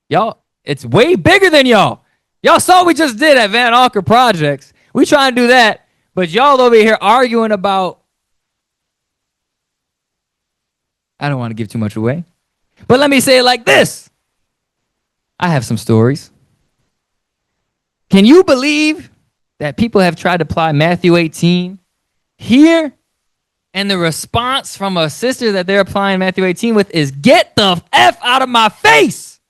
Y'all, it's way bigger than y'all. Y'all saw what we just did at Van Alker Projects. We trying to do that, but y'all over here arguing about, I don't want to give too much away, but let me say it like this. I have some stories. Can you believe that people have tried to apply Matthew 18 here, and the response from a sister that they're applying Matthew 18 with is, get the F out of my face.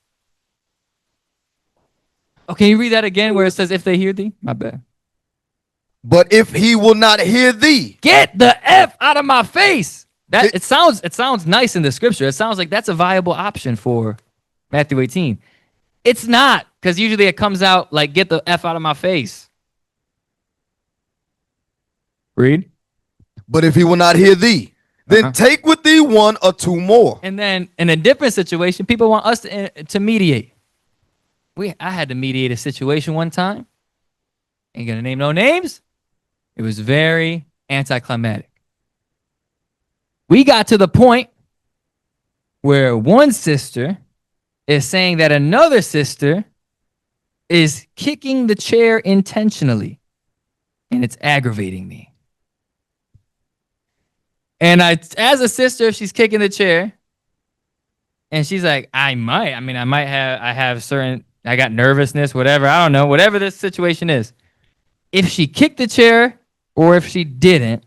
Oh, can you read that again where it says, if they hear thee? My bad. But if he will not hear thee, get the F out of my face. That it sounds nice in the scripture. It sounds like that's a viable option for Matthew 18. It's not, because usually it comes out like, get the F out of my face. Read. But if he will not hear thee, then take with thee 1 or 2 more. And then in a different situation, people want us to mediate. I had to mediate a situation one time. Ain't gonna name no names. It was very anticlimactic. We got to the point where one sister is saying that another sister is kicking the chair intentionally, and it's aggravating me. And as a sister, if she's kicking the chair, and she's like, I got nervousness, whatever, I don't know, whatever this situation is. If she kicked the chair or if she didn't,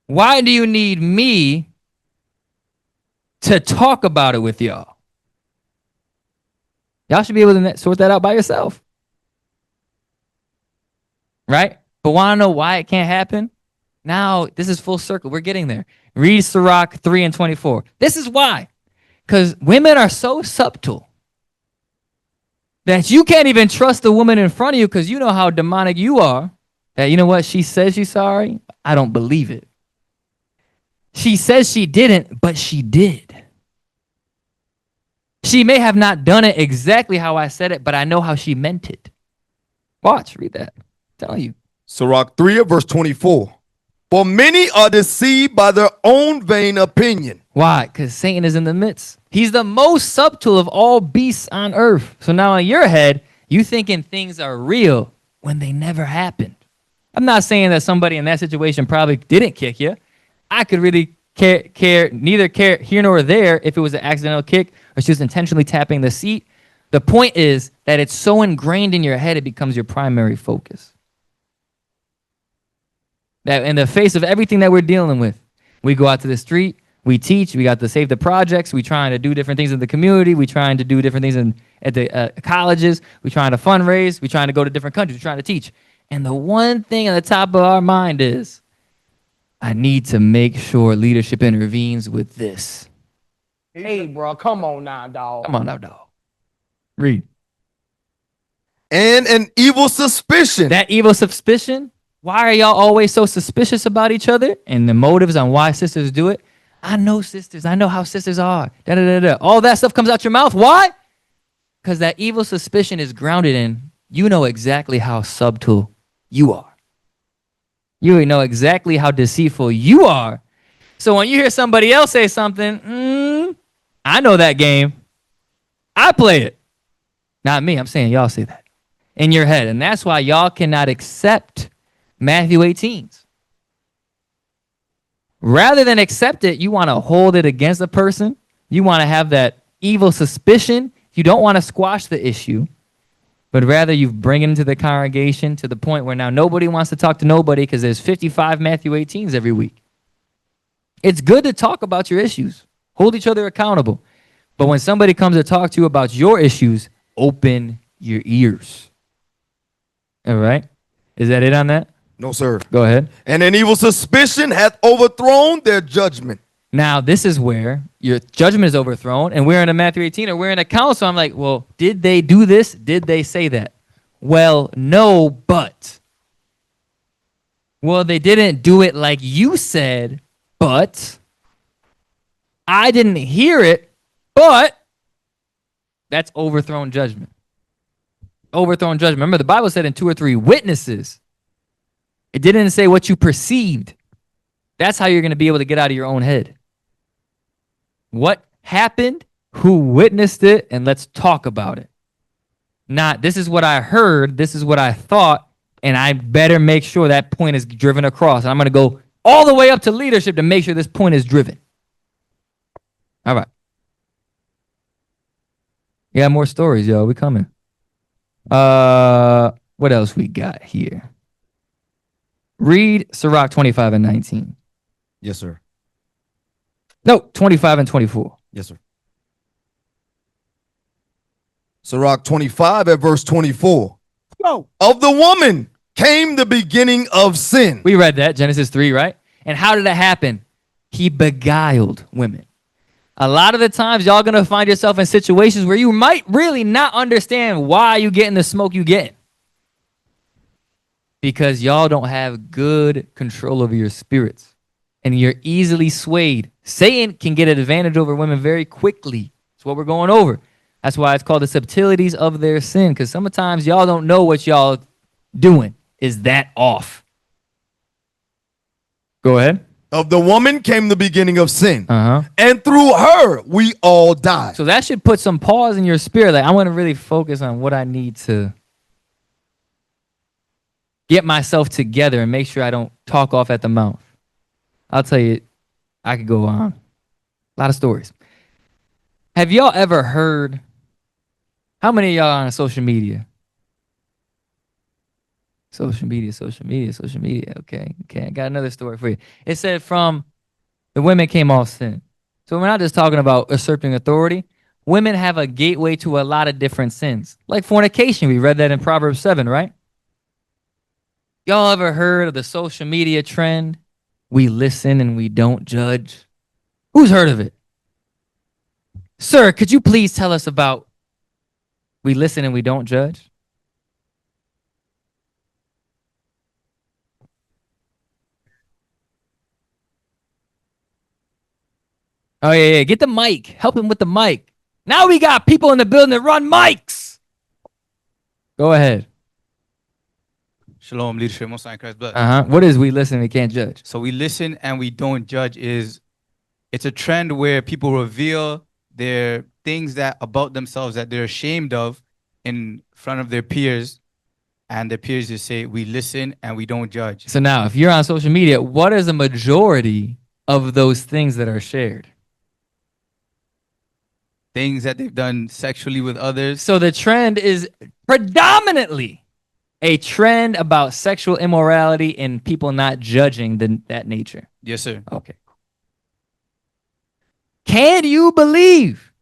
why do you need me to talk about it with y'all? Y'all should be able to sort that out by yourself. Right? But want to know why it can't happen? Now, this is full circle. We're getting there. Read Sirach 3 and 24. This is why. Because women are so subtle that you can't even trust the woman in front of you because you know how demonic you are. That, you know what? She says she's sorry. I don't believe it. She says she didn't, but she did. She may have not done it exactly how I said it, but I know how she meant it. Watch, read that. I'm telling you. Sirach 3 verse 24. For many are deceived by their own vain opinion. Why? Because Satan is in the midst. He's the most subtle of all beasts on earth. So now in your head, you thinking things are real when they never happened. I'm not saying that somebody in that situation probably didn't kick you. I could really neither care here nor there if it was an accidental kick or she was intentionally tapping the seat. The point is that it's so ingrained in your head, it becomes your primary focus. That in the face of everything that we're dealing with, we go out to the street, we teach, we got to save the projects, we trying to do different things in the community, we trying to do different things at the colleges, we trying to fundraise, we trying to go to different countries, we trying to teach. And the one thing at the top of our mind is, I need to make sure leadership intervenes with this. Hey, bro, come on now, dog. Come on now, dog. Read. And an evil suspicion. That evil suspicion? Why are y'all always so suspicious about each other? And the motives on why sisters do it? I know sisters. I know how sisters are. All that stuff comes out your mouth. Why? Because that evil suspicion is grounded in, you know exactly how subtle you are. You know exactly how deceitful you are. So when you hear somebody else say something, I know that game. I play it. Not me. I'm saying y'all say that in your head. And that's why y'all cannot accept Matthew 18s. Rather than accept it, you want to hold it against a person. You want to have that evil suspicion. You don't want to squash the issue, but rather you bring it into the congregation to the point where now nobody wants to talk to nobody because there's 55 Matthew 18s every week. It's good to talk about your issues. Hold each other accountable. But when somebody comes to talk to you about your issues, open your ears. All right? Is that it on that? No, sir. Go ahead. And an evil suspicion hath overthrown their judgment. Now, this is where your judgment is overthrown, and we're in a Matthew 18, or we're in a council. I'm like, well, did they do this? Did they say that? Well, no, but. Well, they didn't do it like you said, but. I didn't hear it, but that's overthrown judgment. Overthrown judgment. Remember, the Bible said in 2 or 3 witnesses. It didn't say what you perceived. That's how you're going to be able to get out of your own head. What happened? Who witnessed it? And let's talk about it. Not, this is what I heard, this is what I thought, and I better make sure that point is driven across. And I'm going to go all the way up to leadership to make sure this point is driven. All right. Yeah, more stories, yo. We coming. What else we got here? Read Sirach 25 and 19. Yes, sir. No, 25 and 24. Yes, sir. Sirach 25 at verse 24. Go. Of the woman came the beginning of sin. We read that, Genesis 3, right? And how did that happen? He beguiled women. A lot of the times, y'all going to find yourself in situations where you might really not understand why you getting the smoke you getting. Because y'all don't have good control over your spirits. And you're easily swayed. Satan can get an advantage over women very quickly. That's what we're going over. That's why it's called the subtilities of their sin. Because sometimes y'all don't know what y'all doing is that off. Go ahead. Of the woman came the beginning of sin. Uh-huh. And through her, we all died. So that should put some pause in your spirit. Like, I want to really focus on what I need to get myself together and make sure I don't talk off at the mouth. I'll tell you, I could go on. A lot of stories. Have y'all ever heard, how many of y'all are on social media? Social media. Okay, I got another story for you. It said from the women came off sin. So we're not just talking about usurping authority. Women have a gateway to a lot of different sins. Like fornication, we read that in Proverbs 7, right? Y'all ever heard of the social media trend? We listen and we don't judge. Who's heard of it? Sir, could you please tell us about we listen and we don't judge? Oh, yeah. Get the mic. Help him with the mic. Now we got people in the building that run mics. Go ahead. Shalom, leadership, Most High in Christ's blood. What is we listen and we can't judge? So we listen and we don't judge it's a trend where people reveal their things that about themselves that they're ashamed of in front of their peers, and their peers just say, we listen and we don't judge. So now, if you're on social media, what is the majority of those things that are shared? Things that they've done sexually with others. So the trend is predominantly a trend about sexual immorality and people not judging that nature. Yes, sir. Okay. Can you believe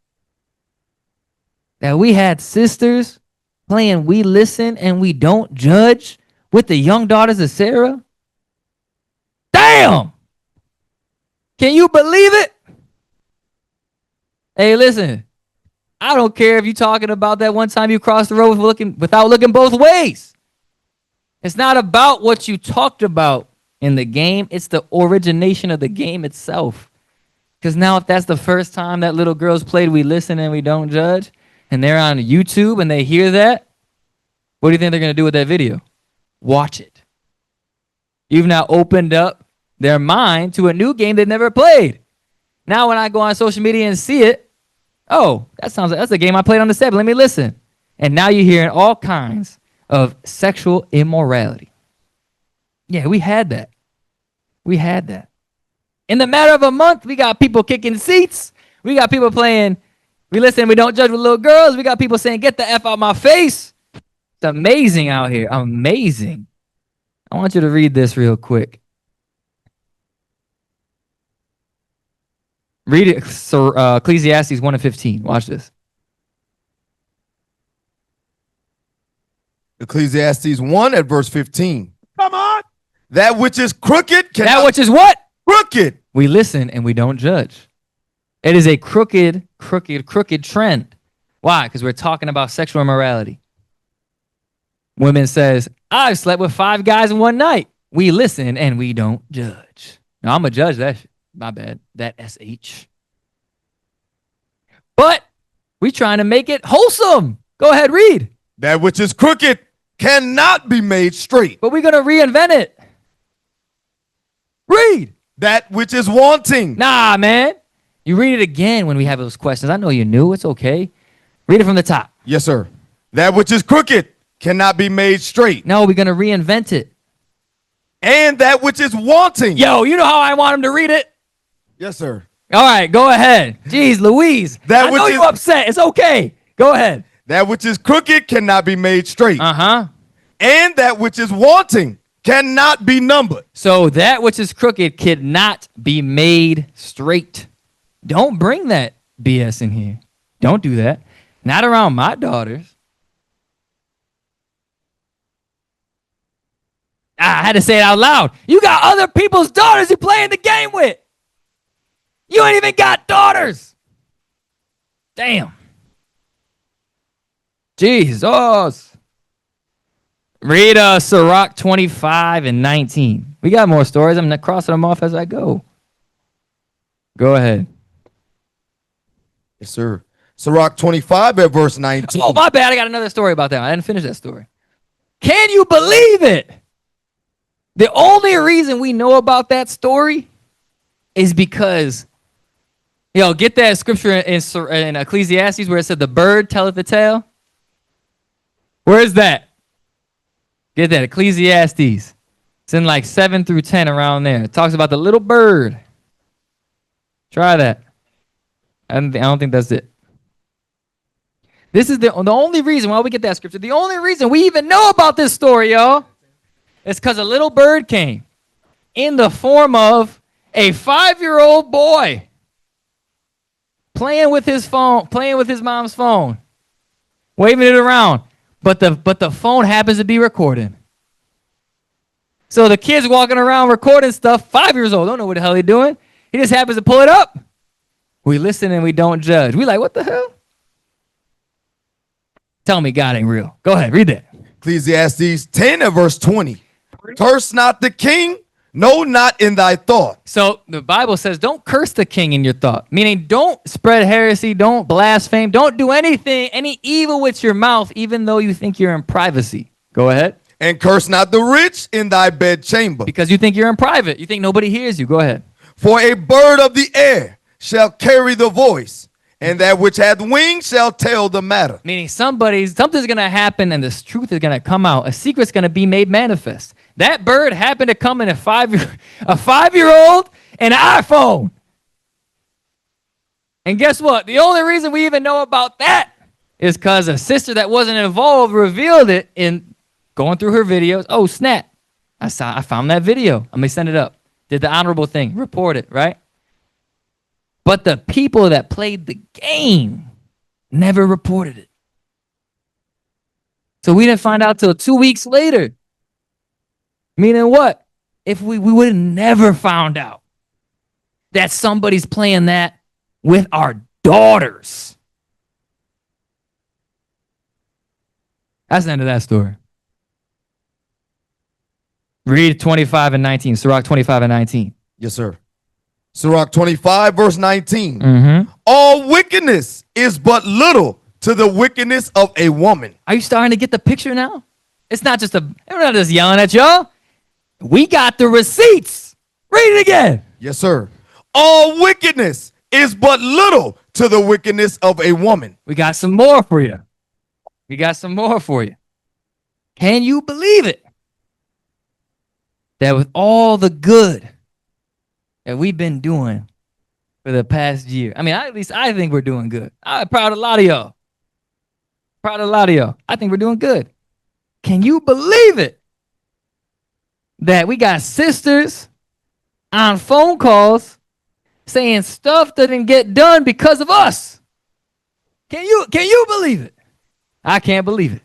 that we had sisters playing We Listen and We Don't Judge with the young daughters of Sarah? Damn! Can you believe it? Hey, listen, I don't care if you're talking about that one time you crossed the road without looking both ways. It's not about what you talked about in the game. It's the origination of the game itself. Because now if that's the first time that little girl's played We Listen and We Don't Judge, and they're on YouTube and they hear that, what do you think they're going to do with that video? Watch it. You've now opened up their mind to a new game they've never played. Now when I go on social media and see it, oh, that's a game I played on the set. Let me listen. And now you're hearing all kinds of sexual immorality. Yeah, we had that. In the matter of a month, we got people kicking seats. We got people playing We Listen, We Don't Judge with little girls. We got people saying, get the F out my face. It's amazing out here. Amazing. I want you to read this real quick. Read it, Ecclesiastes 1:15. Watch this. Ecclesiastes 1 at verse 15. Come on. That which is crooked cannot That which is what? crooked. We listen and we don't judge. It is a crooked trend. Why? Because we're talking about sexual immorality. Women says, I've slept with 5 guys in one night. We listen and we don't judge. Now, I'm going to judge that shit. My bad. That SH. But we trying to make it wholesome. Go ahead, read. That which is crooked cannot be made straight. But we're going to reinvent it. Read. That which is wanting. Nah, man. You read it again when we have those questions. I know you knew. It's okay. Read it from the top. Yes, sir. That which is crooked cannot be made straight. No, we're going to reinvent it. And that which is wanting. Yo, you know how I want him to read it? Yes, sir. All right, go ahead. Jeez, Louise. That I which know is- you're upset. It's okay. Go ahead. That which is crooked cannot be made straight. Uh-huh. And that which is wanting cannot be numbered. So that which is crooked cannot be made straight. Don't bring that BS in here. Don't do that. Not around my daughters. I had to say it out loud. You got other people's daughters you're playing the game with. You ain't even got daughters. Damn. Jesus. Read Sirach 25 and 19. We got more stories. I'm not crossing them off as I go. Go ahead. Yes, sir. Sirach 25 at verse 19. Oh, my bad. I got another story about that. I didn't finish that story. Can you believe it? The only reason we know about that story is because, get that scripture in Ecclesiastes where it said the bird telleth the tale. Where is that? Get that, Ecclesiastes. It's in like 7 through 10 around there. It talks about the little bird. Try that. I don't think that's it. This is the only reason why we get that scripture. The only reason we even know about this story, y'all, is because a little bird came in the form of a 5-year-old boy playing with his phone, playing with his mom's phone, waving it around. But the phone happens to be recording. So the kid's walking around recording stuff, 5 years old, don't know what the hell he's doing. He just happens to pull it up. We listen and we don't judge. We like, what the hell? Tell me God ain't real. Go ahead, read that. Ecclesiastes 10 at verse 20. Curse not the king, no, not in thy thought. So the Bible says don't curse the king in your thought, meaning don't spread heresy, don't blaspheme, don't do anything, any evil with your mouth, even though you think you're in privacy. Go ahead. And curse not the rich in thy bedchamber. Because you think you're in private. You think nobody hears you. Go ahead. For a bird of the air shall carry the voice, and that which hath wings shall tell the matter. Meaning something's going to happen and this truth is going to come out. A secret's going to be made manifest. That bird happened to come in a 5-year-old and an iPhone. And guess what? The only reason we even know about that is because a sister that wasn't involved revealed it in going through her videos. Oh, snap. I found that video. I'm going to send it up. Did the honorable thing. Report it, right? But the people that played the game never reported it. So we didn't find out till 2 weeks later. Meaning what? If we would have never found out that somebody's playing that with our daughters. That's the end of that story. Read 25 and 19, Sirach 25 and 19. Yes, sir. Sirach 25 verse 19. Mm-hmm. All wickedness is but little to the wickedness of a woman. Are you starting to get the picture now? It's not just we're not just yelling at y'all. We got the receipts. Read it again. Yes, sir. All wickedness is but little to the wickedness of a woman. We got some more for you. We got some more for you. Can you believe it? That with all the good that we've been doing for the past year. I mean, at least I think we're doing good. I'm proud of a lot of y'all. I think we're doing good. Can you believe it? That we got sisters on phone calls saying stuff that didn't get done because of us. Can you believe it? I can't believe it.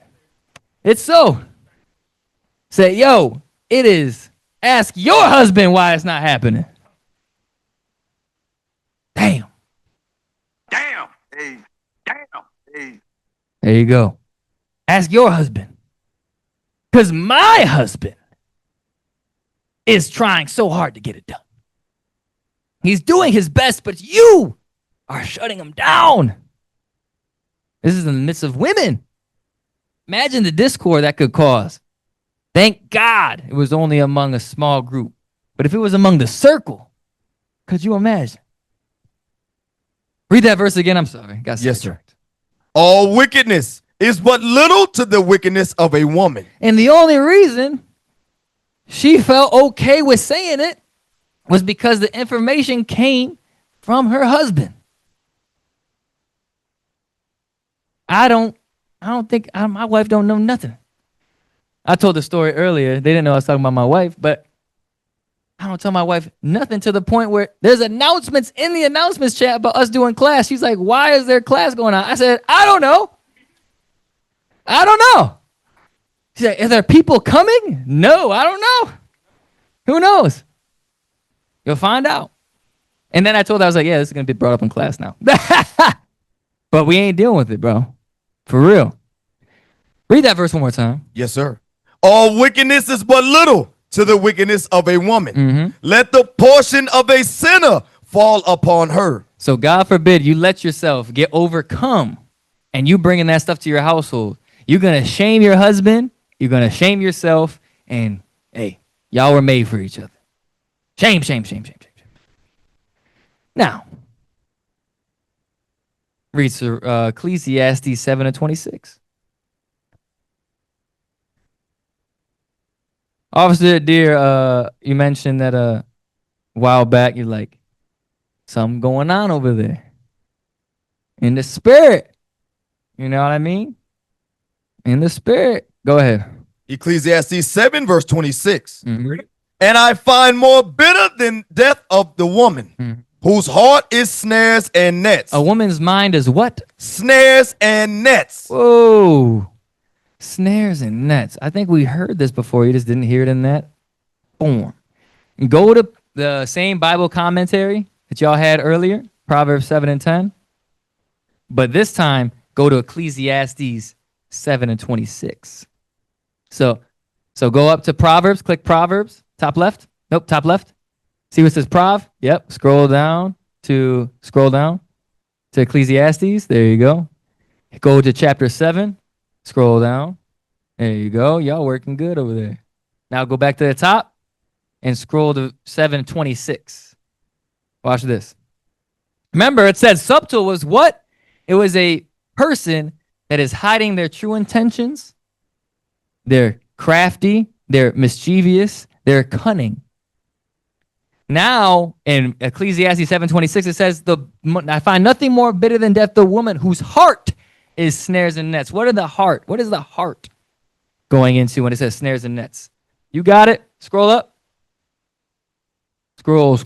It's so. Say, yo, it is. Ask your husband why it's not happening. Damn. Hey. There you go. Ask your husband. Because my husband is trying so hard to get it done. He's doing his best, but you are shutting him down. This is in the midst of women. Imagine the discord that could cause. Thank God it was only among a small group. But if it was among the circle, could you imagine? Read that verse again. I'm sorry. Yes, sir. All wickedness is but little to the wickedness of a woman. And the only reason she felt okay with saying it was because the information came from her husband. I don't think my wife don't know nothing. I told the story earlier. They didn't know I was talking about my wife, but I don't tell my wife nothing to the point where there's announcements in the announcements chat about us doing class. She's like, why is there class going on? I said, I don't know. She's like, are there people coming? No, I don't know. Who knows? You'll find out. And then I told her, I was like, yeah, this is going to be brought up in class now. But we ain't dealing with it, bro. For real. Read that verse one more time. Yes, sir. All wickedness is but little to the wickedness of a woman. Let the portion of a sinner fall upon her. So God forbid you let yourself get overcome and you bringing that stuff to your household. You're going to shame your husband. You're going to shame yourself. And hey, y'all were made for each other. Shame, shame, shame, shame, shame, shame. Now, read Ecclesiastes 7:26. Officer Deer, you mentioned that a while back, you're like, something going on over there. In the spirit. You know what I mean? In the spirit. Go ahead. Ecclesiastes 7, verse 26. Mm-hmm. And I find more bitter than death of the woman, whose heart is snares and nets. A woman's mind is what? Snares and nets. Whoa. Snares and nets. I think we heard this before. You just didn't hear it in that form. And go to the same Bible commentary that y'all had earlier, Proverbs 7 and 10. But this time, go to Ecclesiastes 7 and 26. So go up to Proverbs, click Proverbs, top left. Nope, top left. See what says Prov? Yep, scroll down to Ecclesiastes. There you go. Go to chapter 7. Scroll down. There you go. Y'all working good over there. Now go back to the top and scroll to 7:26. Watch this. Remember, it said subtle was what? It was a person that is hiding their true intentions. They're crafty. They're mischievous. They're cunning. Now, in Ecclesiastes 7:26, it says, I find nothing more bitter than death, the woman whose heart is snares and nets. What is the heart going into when it says snares and nets? You got it? Scroll up. Scroll.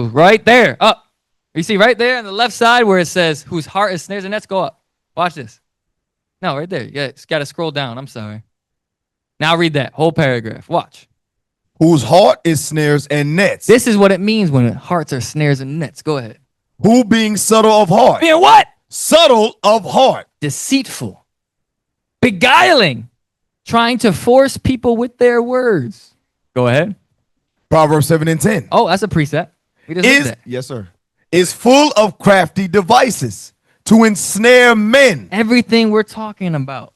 Right there. Up. You see right there on the left side where it says whose heart is snares and nets? Go up. Watch this. No, right there. Yeah, it's got to scroll down. I'm sorry. Now read that whole paragraph. Watch. Whose heart is snares and nets. This is what it means when hearts are snares and nets. Go ahead. Who being subtle of heart. Being what? Subtle of heart. Deceitful. Beguiling. Trying to force people with their words. Go ahead. Proverbs 7 and 10. Oh, that's a precept. We just looked at that. Yes, sir. Is full of crafty devices to ensnare men. Everything we're talking about.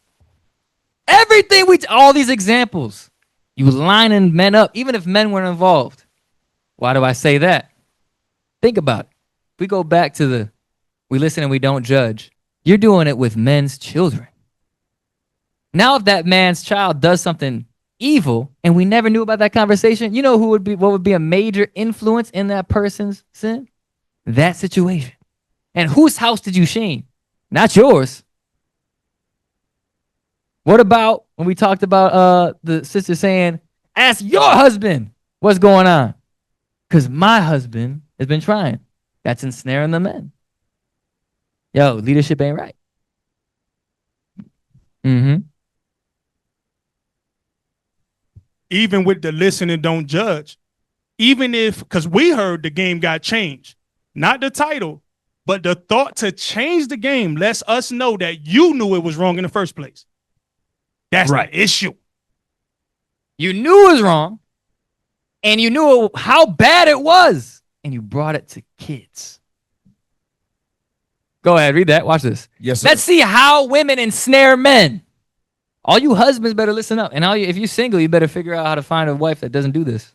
All these examples. You lining men up, even if men weren't involved. Why do I say that? Think about it. If we go back to we listen and we don't judge, you're doing it with men's children. Now, if that man's child does something evil and we never knew about that conversation, you know what would be a major influence in that person's sin? That situation. And whose house did you shame? Not yours. What about when we talked about the sister saying, ask your husband what's going on? Because my husband has been trying. That's ensnaring the men. Yo, leadership ain't right. Even with the listen and don't judge, because we heard the game got changed, not the title, but the thought to change the game lets us know that you knew it was wrong in the first place. That's right. The issue. You knew it was wrong, and you knew how bad it was, and you brought it to kids. Go ahead, read that. Watch this. Yes, sir. Let's see how women ensnare men. All you husbands better listen up. And if you're single, you better figure out how to find a wife that doesn't do this.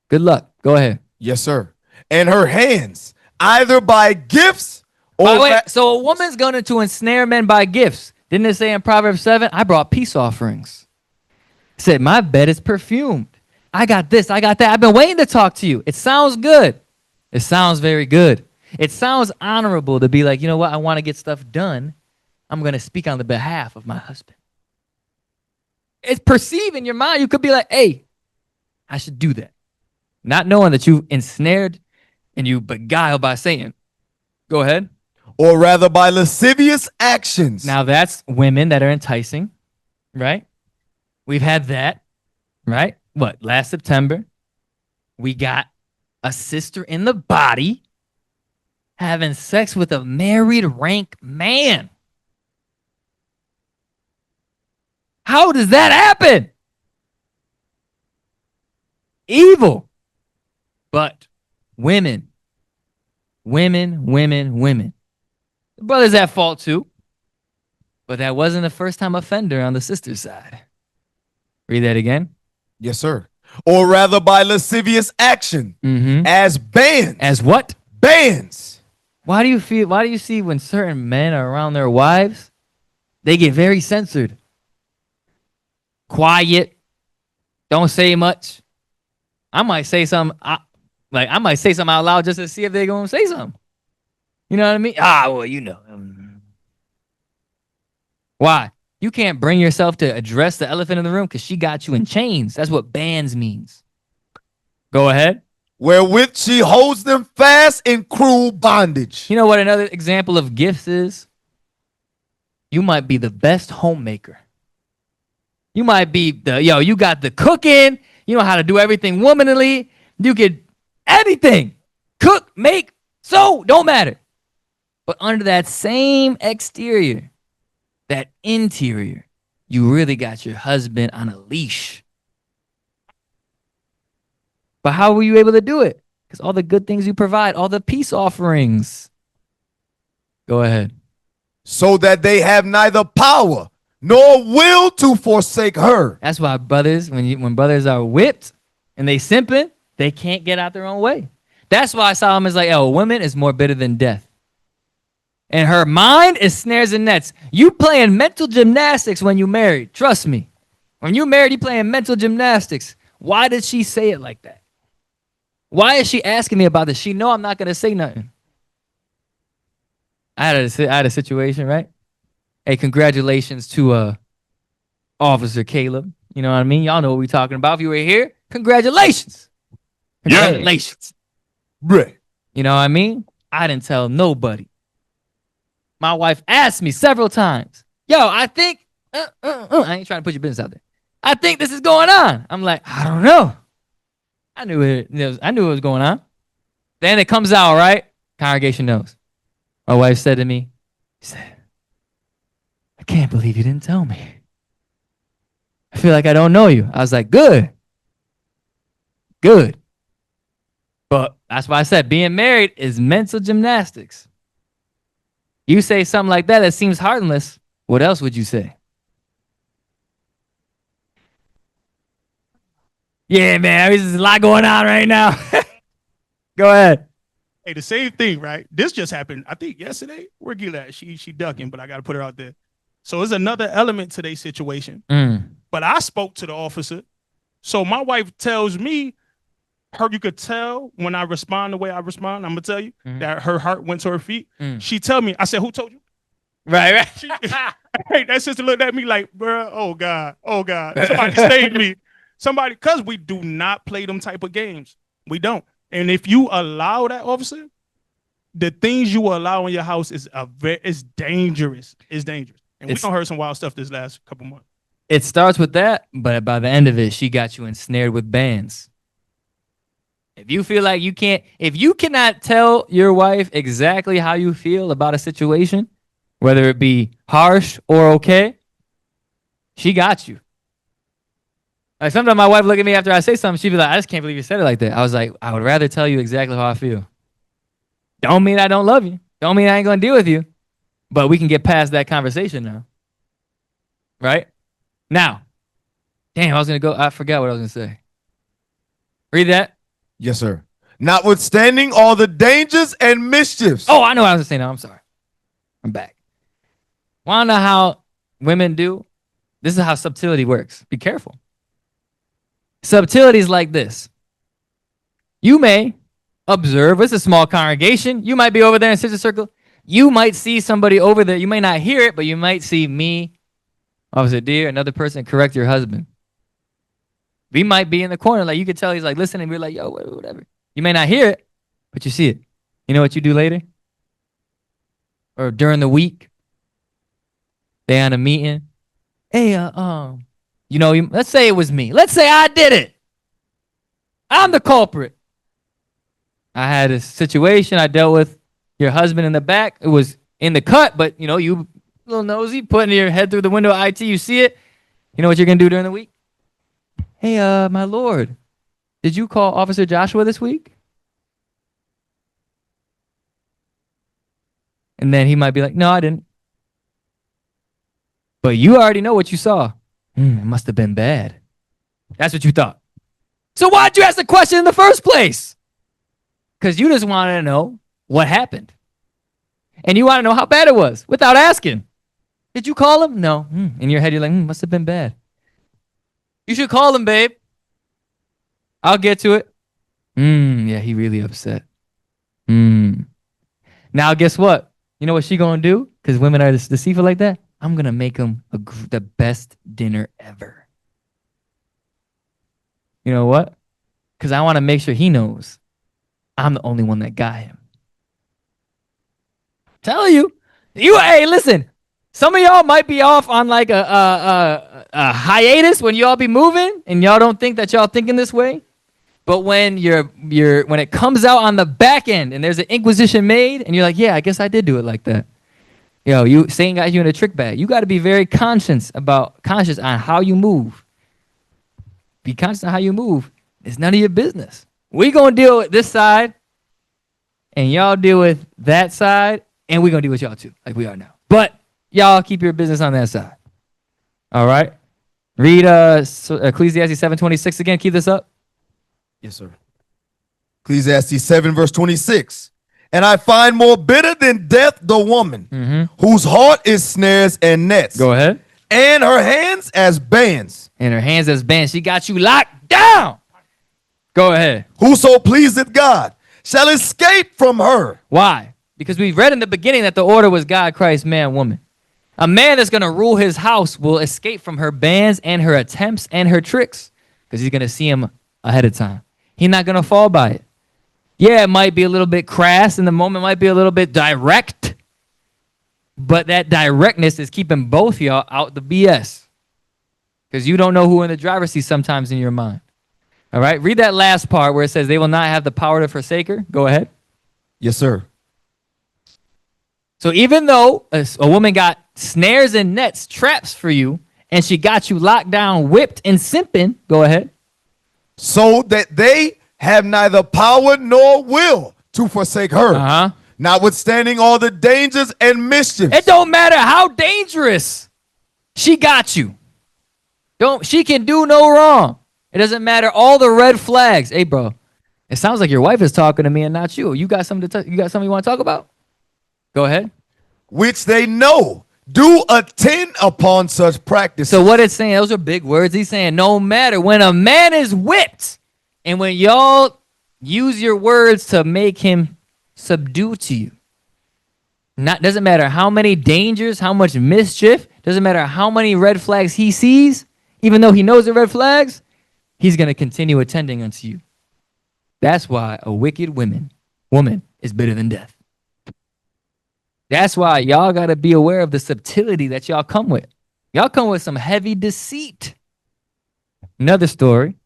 Good luck. Go ahead. Yes, sir. And her hands, either by gifts or... So a woman's going to ensnare men by gifts. Didn't it say in Proverbs 7, I brought peace offerings. It said, my bed is perfumed. I got this, I got that. I've been waiting to talk to you. It sounds good. It sounds very good. It sounds honorable to be like, you know what? I want to get stuff done. I'm going to speak on the behalf of my husband. It's perceived in your mind. You could be like, hey, I should do that. Not knowing that you ensnared and you beguiled by saying, go ahead. Or rather by lascivious actions. Now that's women that are enticing, right? We've had that, right? What, last September, we got a sister in the body having sex with a married rank man. How does that happen? Evil. But women. The brother's at fault too. But that wasn't a first-time offender on the sister's side. Read that again. Yes, sir. Or rather by lascivious action. As bands. As what? Bands. Why do you see when certain men are around their wives, they get very censored? Quiet. Don't say much. I might say something out loud just to see if they're going to say something. You know what I mean? Well, you know. Why? You can't bring yourself to address the elephant in the room because she got you in chains. That's what bands means. Go ahead. Wherewith she holds them fast in cruel bondage. You know what another example of gifts is? You might be the best homemaker. You might be you got the cooking. You know how to do everything womanly. You could anything. Cook, make, sew, don't matter. But under that same exterior, that interior, you really got your husband on a leash. But how were you able to do it? Because all the good things you provide, all the peace offerings. Go ahead. So that they have neither power nor will to forsake her. That's why brothers, when brothers are whipped and they simping, they can't get out their own way. That's why Solomon's like, a woman is more bitter than death. And her mind is snares and nets. You playing mental gymnastics when you married. Trust me. When you married, you playing mental gymnastics. Why did she say it like that? Why is she asking me about this? She know I'm not going to say nothing. I had a situation, right? Hey, congratulations to Officer Caleb. You know what I mean? Y'all know what we're talking about. If you were here, congratulations. Congratulations. Yeah. You know what I mean? I didn't tell nobody. My wife asked me several times, I think, I ain't trying to put your business out there. I think this is going on. I'm like, I don't know. I knew it was going on. Then it comes out, right? Congregation knows. My wife said to me, she said, I can't believe you didn't tell me. I feel like I don't know you. I was like, good. But that's why I said being married is mental gymnastics. You say something like that seems harmless. What else would you say? Yeah, man, there's a lot going on right now. Go ahead. Hey, the same thing, right? This just happened, I think, yesterday. Where Gila at? She ducking, but I got to put her out there. So there's another element to their situation. But I spoke to the officer. So my wife tells me, you could tell when I respond the way I respond, I'm going to tell you, that her heart went to her feet. She tell me, I said, who told you? Right. Hey, that sister looked at me like, bro, oh God. Somebody saved me. Because we do not play them type of games. We don't. And if you allow that, officer, the things you allow in your house is dangerous. It's dangerous. And we done heard some wild stuff this last couple months. It starts with that, but by the end of it, she got you ensnared with bands. If you feel like if you cannot tell your wife exactly how you feel about a situation, whether it be harsh or okay, she got you. Like sometimes my wife look at me after I say something, she'd be like, I just can't believe you said it like that. I was like, I would rather tell you exactly how I feel. Don't mean I don't love you. Don't mean I ain't gonna deal with you. But we can get past that conversation now. Right? Now, damn, I forgot what I was going to say. Read that. Yes, sir. Notwithstanding all the dangers and mischiefs. Oh, I know what I was going to say now. I'm sorry. I'm back. Want to know how women do? This is how subtlety works. Be careful. Subtlety is like this. You may observe, it's a small congregation. You might be over there in sister circle. You might see somebody over there. You may not hear it, but you might see me, Officer Deer, another person correct your husband. We might be in the corner. Like you could tell he's like listening. We're like, yo, whatever. You may not hear it, but you see it. You know what you do later? Or during the week? They on a meeting. Hey, let's say it was me. Let's say I did it. I'm the culprit. I had a situation. I dealt with your husband in the back. It was in the cut, but you little nosy, putting your head through the window of IT, you see it. You know what you're gonna do during the week? Hey, my lord, did you call Officer Joshua this week? And then he might be like, no, I didn't. But you already know what you saw. It must have been bad. That's what you thought. So why'd you ask the question in the first place? Because you just wanted to know what happened. And you want to know how bad it was without asking. Did you call him? No. In your head, you're like, must have been bad. You should call him, babe. I'll get to it. Yeah, he really upset. Now, guess what? You know what she gonna do? Because women are deceitful like that. I'm gonna make him the best dinner ever. You know what? Because I want to make sure he knows I'm the only one that got him. Tell you, hey, listen. Some of y'all might be off on like a hiatus when y'all be moving, and y'all don't think that y'all thinking this way. But when when it comes out on the back end and there's an inquisition made, and you're like, yeah, I guess I did do it like that. Satan got you in a trick bag. You got to be very conscious on how you move. Be conscious on how you move. It's none of your business. We gonna deal with this side, and y'all deal with that side, and we gonna deal with y'all too, like we are now. But y'all keep your business on that side. All right. Read Ecclesiastes 7:26 again. Keep this up. Yes, sir. Ecclesiastes 7 verse 26. And I find more bitter than death the woman, whose heart is snares and nets. Go ahead. And her hands as bands. And her hands as bands. She got you locked down. Go ahead. Whoso pleaseth God shall escape from her. Why? Because we read in the beginning that the order was God, Christ, man, woman. A man that's going to rule his house will escape from her bands and her attempts and her tricks because he's going to see him ahead of time. He's not going to fall by it. Yeah, it might be a little bit crass and the moment might be a little bit direct, but that directness is keeping both y'all out the BS because you don't know who in the driver's seat sometimes in your mind. All right, read that last part where it says they will not have the power to forsake her. Go ahead. Yes, sir. So even though a woman got snares and nets, traps for you, and she got you locked down, whipped, and simping, go ahead. So that they have neither power nor will to forsake her, notwithstanding all the dangers and mischiefs. It don't matter how dangerous. She got you. She can do no wrong. It doesn't matter all the red flags. Hey, bro, it sounds like your wife is talking to me and not you. You got something you want to talk about? Go ahead. Which they know do attend upon such practices. So what it's saying, those are big words. He's saying no matter when a man is whipped and when y'all use your words to make him subdue to you. Doesn't matter how many dangers, how much mischief, doesn't matter how many red flags he sees, even though he knows the red flags, he's going to continue attending unto you. That's why a wicked woman is better than death. That's why y'all got to be aware of the subtlety that y'all come with. Y'all come with some heavy deceit. Another story,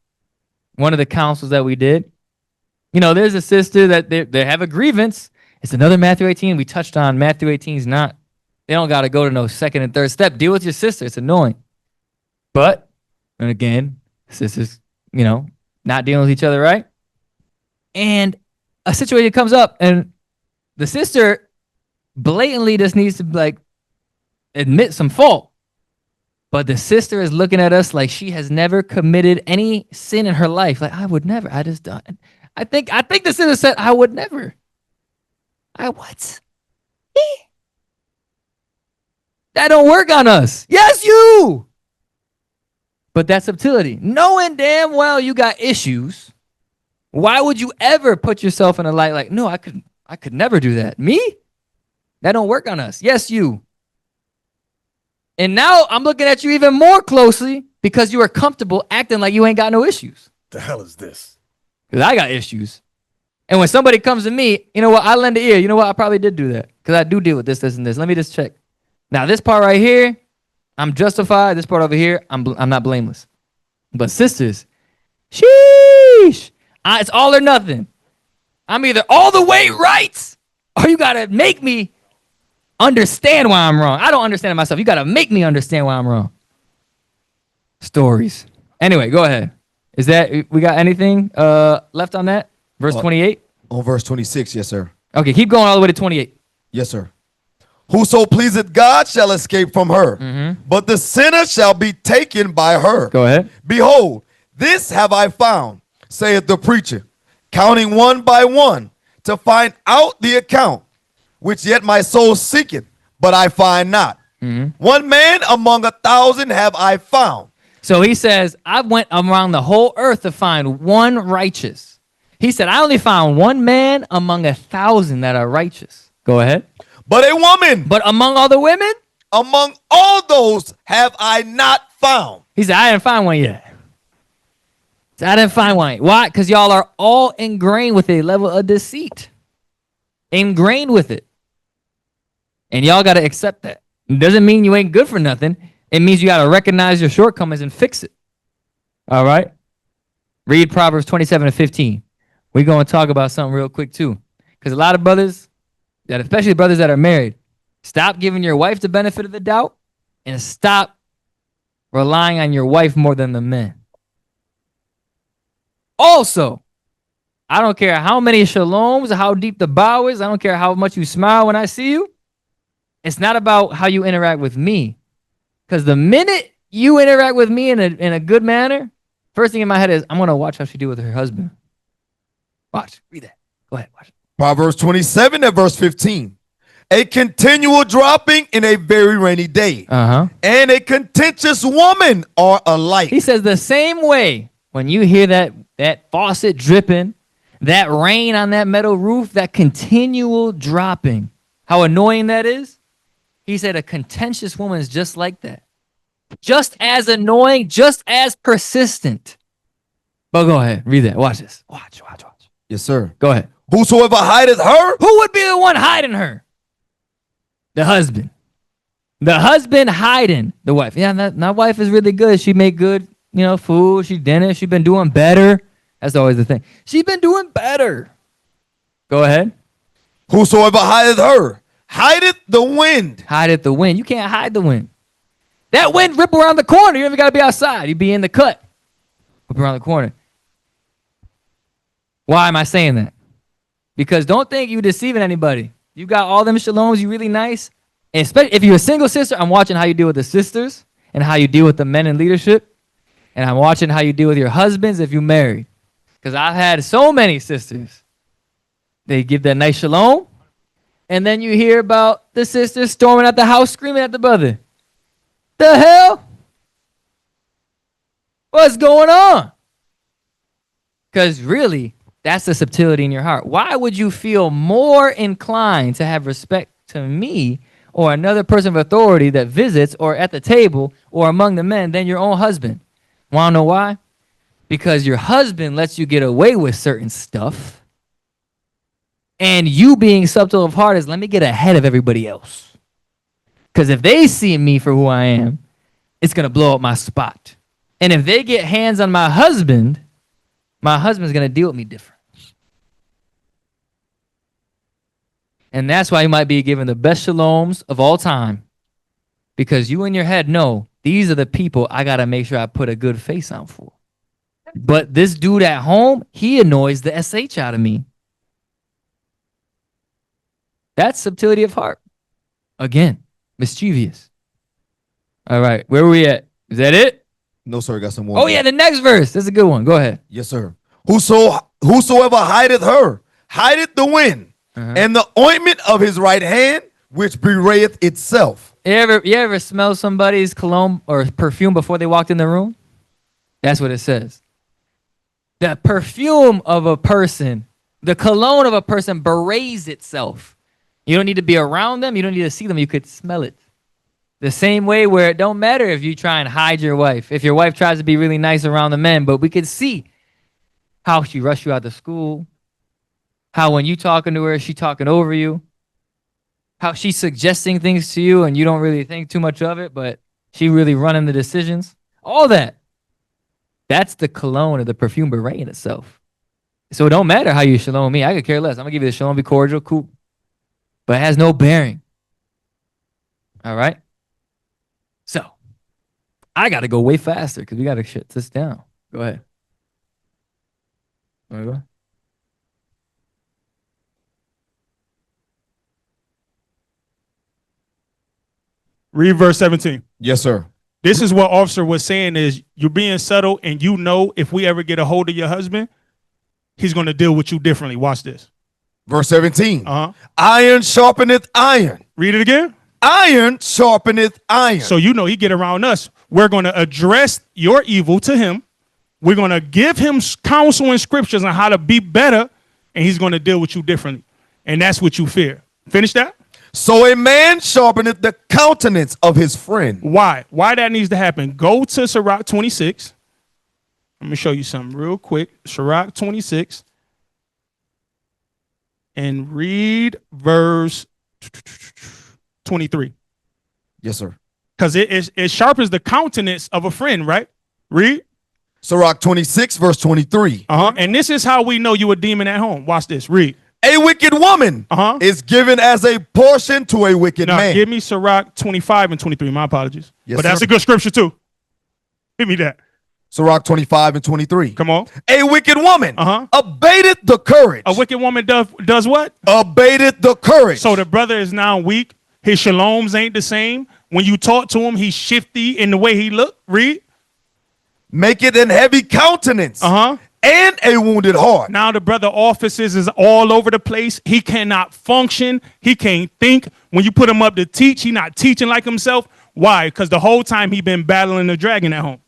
one of the councils that we did, there's a sister that they have a grievance. It's another Matthew 18. We touched on Matthew 18 is not, they don't got to go to no second and third step. Deal with your sister. It's annoying. But, and again, sisters, not dealing with each other, right? And a situation comes up and the sister blatantly just needs to like admit some fault. But the sister is looking at us like she has never committed any sin in her life. Like, I would never. I just don't. I think the sister said, I would never. What? That don't work on us. Yes, you. But that's subtlety. Knowing damn well you got issues, why would you ever put yourself in a light like, no, I could never do that. Me? That don't work on us. Yes, you. And now I'm looking at you even more closely because you are comfortable acting like you ain't got no issues. The hell is this? Because I got issues. And when somebody comes to me, you know what? I lend an ear. You know what? I probably did do that because I do deal with this, and this. Let me just check. Now, this part right here, I'm justified. This part over here, I'm not blameless. But sisters, sheesh. It's all or nothing. I'm either all the way right or you got to make me understand why I'm wrong. I don't understand it myself. You got to make me understand why I'm wrong. Stories. Anyway, go ahead. Is that, we got anything left on that? Verse 28? On verse 26, yes, sir. Okay, keep going all the way to 28. Yes, sir. Whoso pleaseth God shall escape from her, but the sinner shall be taken by her. Go ahead. Behold, this have I found, saith the preacher, counting one by one, to find out the account, which yet my soul seeketh, but I find not. One man among 1,000 have I found. So he says, I went around the whole earth to find one righteous. He said, I only found one man among 1,000 that are righteous. Go ahead. But a woman, But among all the women, among all those have I not found. he said, I didn't find one yet. He said, I didn't find one. Why? Because y'all are all ingrained with a level of deceit. Ingrained with it. And y'all got to accept that. It doesn't mean you ain't good for nothing. It means you got to recognize your shortcomings and fix it. All right? Read Proverbs 27:15. We're going to talk about something real quick too. Because a lot of brothers, especially brothers that are married, stop giving your wife the benefit of the doubt and stop relying on your wife more than the men. Also, I don't care how many shaloms, how deep the bow is. I don't care how much you smile when I see you. It's not about how you interact with me. Because the minute you interact with me in a good manner, first thing in my head is, I'm going to watch how she do with her husband. Watch. Read that. Go ahead. Watch. Proverbs 27 and verse 15. A continual dropping in a very rainy day, and a contentious woman are alike. He says the same way when you hear that faucet dripping, that rain on that metal roof, that continual dropping, how annoying that is. He said a contentious woman is just like that. Just as annoying, just as persistent. But go ahead. Read that. Watch this. Watch. Yes, sir. Go ahead. Whosoever hideth her, Who would be the one hiding her? The husband. The husband hiding the wife. Yeah, that wife is really good. She make good, food. She dinner. She been doing better. That's always the thing. She been doing better. Go ahead. whosoever hideth her, hideth the wind. Hideth the wind. You can't hide the wind. That wind rip around the corner. You don't even got to be outside. You be in the cut. Rip around the corner. Why am I saying that? Because don't think you deceiving anybody. You got all them shaloms, you really nice. And especially if you're a single sister, I'm watching how you deal with the sisters and how you deal with the men in leadership. And I'm watching how you deal with your husbands if you married. Because I've had so many sisters. They give that nice shalom. And then you hear about the sisters storming out the house screaming at the brother. The hell? What's going on? Because really, that's the subtlety in your heart. Why would you feel more inclined to have respect to me or another person of authority that visits or at the table or among the men than your own husband? Want to know why? Because your husband lets you get away with certain stuff. And you being subtle of heart is, let me get ahead of everybody else. Because if they see me for who I am, it's going to blow up my spot. And if they get hands on my husband's going to deal with me different. And that's why you might be given the best shaloms of all time. Because you in your head know, these are the people I got to make sure I put a good face on for. But this dude at home, he annoys the SH out of me. That's subtlety of heart. Again, mischievous. All right, where were we at? Is that it? No, sir. Got some more. Oh, yeah, the next verse. That's a good one. Go ahead. Yes, sir. Whosoever hideth her, hideth the wind, and the ointment of his right hand, which bewrayeth itself. You ever smell somebody's cologne or perfume before they walked in the room? That's what it says. The perfume of a person, the cologne of a person berays itself. You don't need to be around them. You don't need to see them. You could smell it. The same way where it don't matter if you try and hide your wife. If your wife tries to be really nice around the men, but we could see how she rushed you out of school, how when you talking to her, she talking over you, how she's suggesting things to you and you don't really think too much of it, but she really running the decisions. All that. That's the cologne or the perfume beraying itself. So it don't matter how you shalom me. I could care less. I'm going to give you the shalom, be cordial, cool. But it has no bearing. All right? So, I got to go way faster because we got to shut this down. Go ahead. Want to go? Read verse 17. Yes, sir. This is what Officer was saying is you're being subtle and you know if we ever get a hold of your husband, he's going to deal with you differently. Watch this. Verse 17. Uh-huh. Iron sharpeneth iron. Read it again. Iron sharpeneth iron. So you know he get around us. We're going to address your evil to him. We're going to give him counsel and scriptures on how to be better, and he's going to deal with you differently. And that's what you fear. Finish that? So a man sharpeneth the countenance of his friend. Why? Why that needs to happen? Go to Sirach 26. Let me show you something real quick. Sirach 26. And read verse 23. Yes, sir. Because it sharpens the countenance of a friend, right? Read. Sirach 26, verse 23. And this is how we know you a demon at home. Watch this. Read. A wicked woman is given as a portion to a wicked man. Give me Sirach 25 and 23. My apologies. Yes, but that's sir. a good scripture too. Give me that. Sirach 25 and 23. Come on. A wicked woman abated the courage. A wicked woman does what? Abated the courage. So the brother is now weak. His shaloms ain't the same. When you talk to him, he's shifty in the way he look. Read. Make it an heavy countenance. And a wounded heart. Now the brother offices is all over the place. He cannot function. He can't think. When you put him up to teach, he not teaching like himself. Why? Because the whole time he been battling the dragon at home.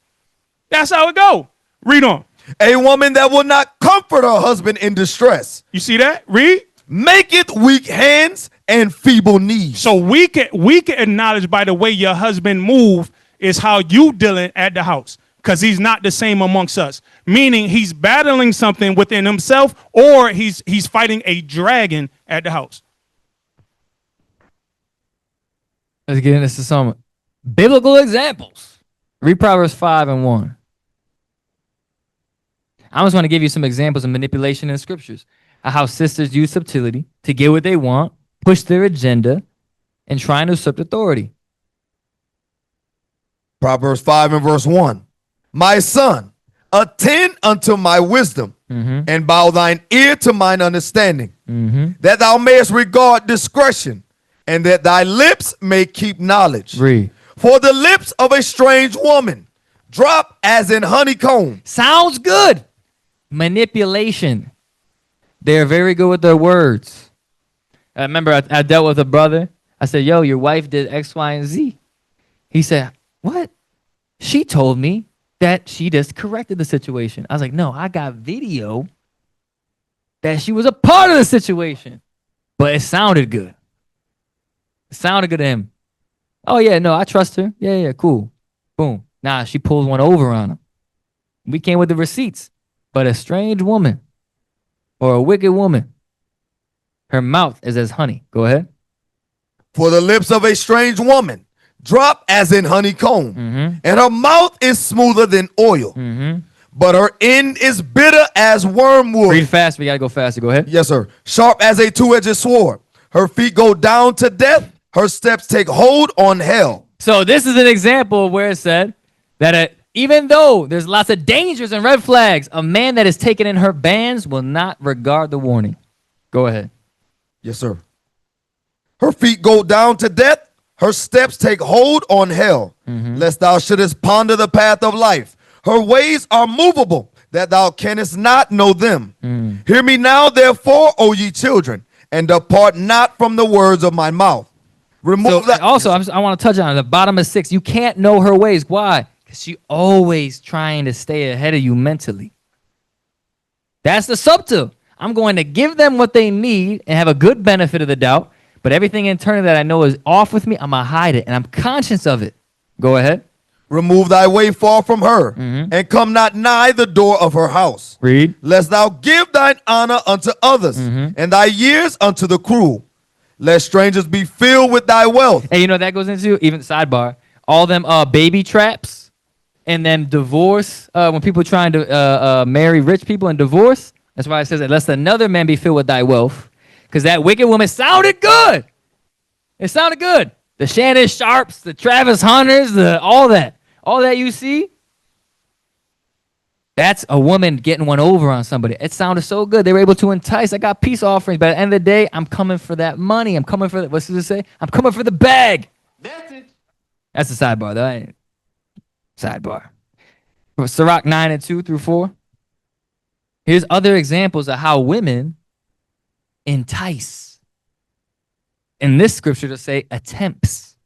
That's how it go. Read on. A woman that will not comfort her husband in distress. You see that? Read. Maketh weak hands and feeble knees. So we can acknowledge by the way your husband move is how you dealing at the house. Because he's not the same amongst us. Meaning he's battling something within himself or he's fighting a dragon at the house. Let's get into some biblical examples. Read Proverbs 5 and 1. I just want to give you some examples of manipulation in scriptures. How sisters use subtlety to get what they want, push their agenda, and try and usurp authority. Proverbs 5 and verse 1. My son, attend unto my wisdom, and bow thine ear to mine understanding, that thou mayest regard discretion, and that thy lips may keep knowledge. Read. For the lips of a strange woman drop as in honeycomb. Sounds good. Manipulation. They're very good with their words. I remember I dealt with a brother. I said, yo, your wife did X, Y, and Z. He said, what? She told me that she just corrected the situation. I was like, no, I got video that she was a part of the situation. But it sounded good. It sounded good to him. Oh, yeah, no, I trust her. Yeah, cool. Boom. Nah, she pulls one over on him. We came with the receipts. But a strange woman or a wicked woman, her mouth is as honey. Go ahead. For the lips of a strange woman drop as in honeycomb, and her mouth is smoother than oil, but her end is bitter as wormwood. Read fast. We got to go faster. Go ahead. Yes, sir. Sharp as a two-edged sword. Her feet go down to death. Her steps take hold on hell. So this is an example where it said that even though there's lots of dangers and red flags, a man that is taken in her bands will not regard the warning. Go ahead. Yes, sir. Her feet go down to death. Her steps take hold on hell, lest thou shouldest ponder the path of life. Her ways are movable, that thou canst not know them. Hear me now, therefore, O ye children, and depart not from the words of my mouth. Remove that. Also, I want to touch on the bottom of 6. You can't know her ways. Why? Because she always trying to stay ahead of you mentally. That's the subtle. I'm going to give them what they need and have a good benefit of the doubt. But everything internally that I know is off with me, I'm going to hide it. And I'm conscious of it. Go ahead. Remove thy way far from her, and come not nigh the door of her house. Read. Lest thou give thine honor unto others, and thy years unto the cruel. Lest strangers be filled with thy wealth. And you know that goes into, even sidebar, all them baby traps and then divorce, when people trying to marry rich people and divorce. That's why it says that lest another man be filled with thy wealth. Because that wicked woman sounded good. It sounded good. The Shannon Sharps, the Travis Hunters, all that you see, that's a woman getting one over on somebody. It sounded so good. They were able to entice. I got peace offerings, but at the end of the day, I'm coming for that money. I'm coming for what's it say? I'm coming for the bag. That's it. That's the sidebar, though. Sidebar. Sirach 9:2-4. Here's other examples of how women entice. In this scripture to say attempts.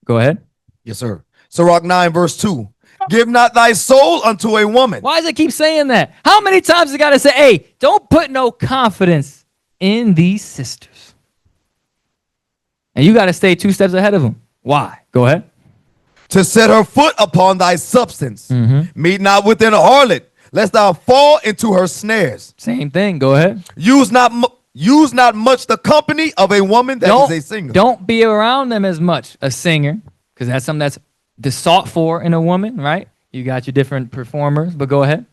Go ahead. Yes, sir. Sirach 9 verse 2. Give not thy soul unto a woman. Why does it keep saying that? How many times it got to say, hey, don't put no confidence in these sisters. And you got to stay 2 steps ahead of them. Why? Go ahead. To set her foot upon thy substance. Meet not with an harlot, lest thou fall into her snares. Same thing. Go ahead. Use not much the company of a woman that is a singer. Don't be around them as much, a singer, because that's something that's sought for in a woman, right? You got your different performers, but go ahead.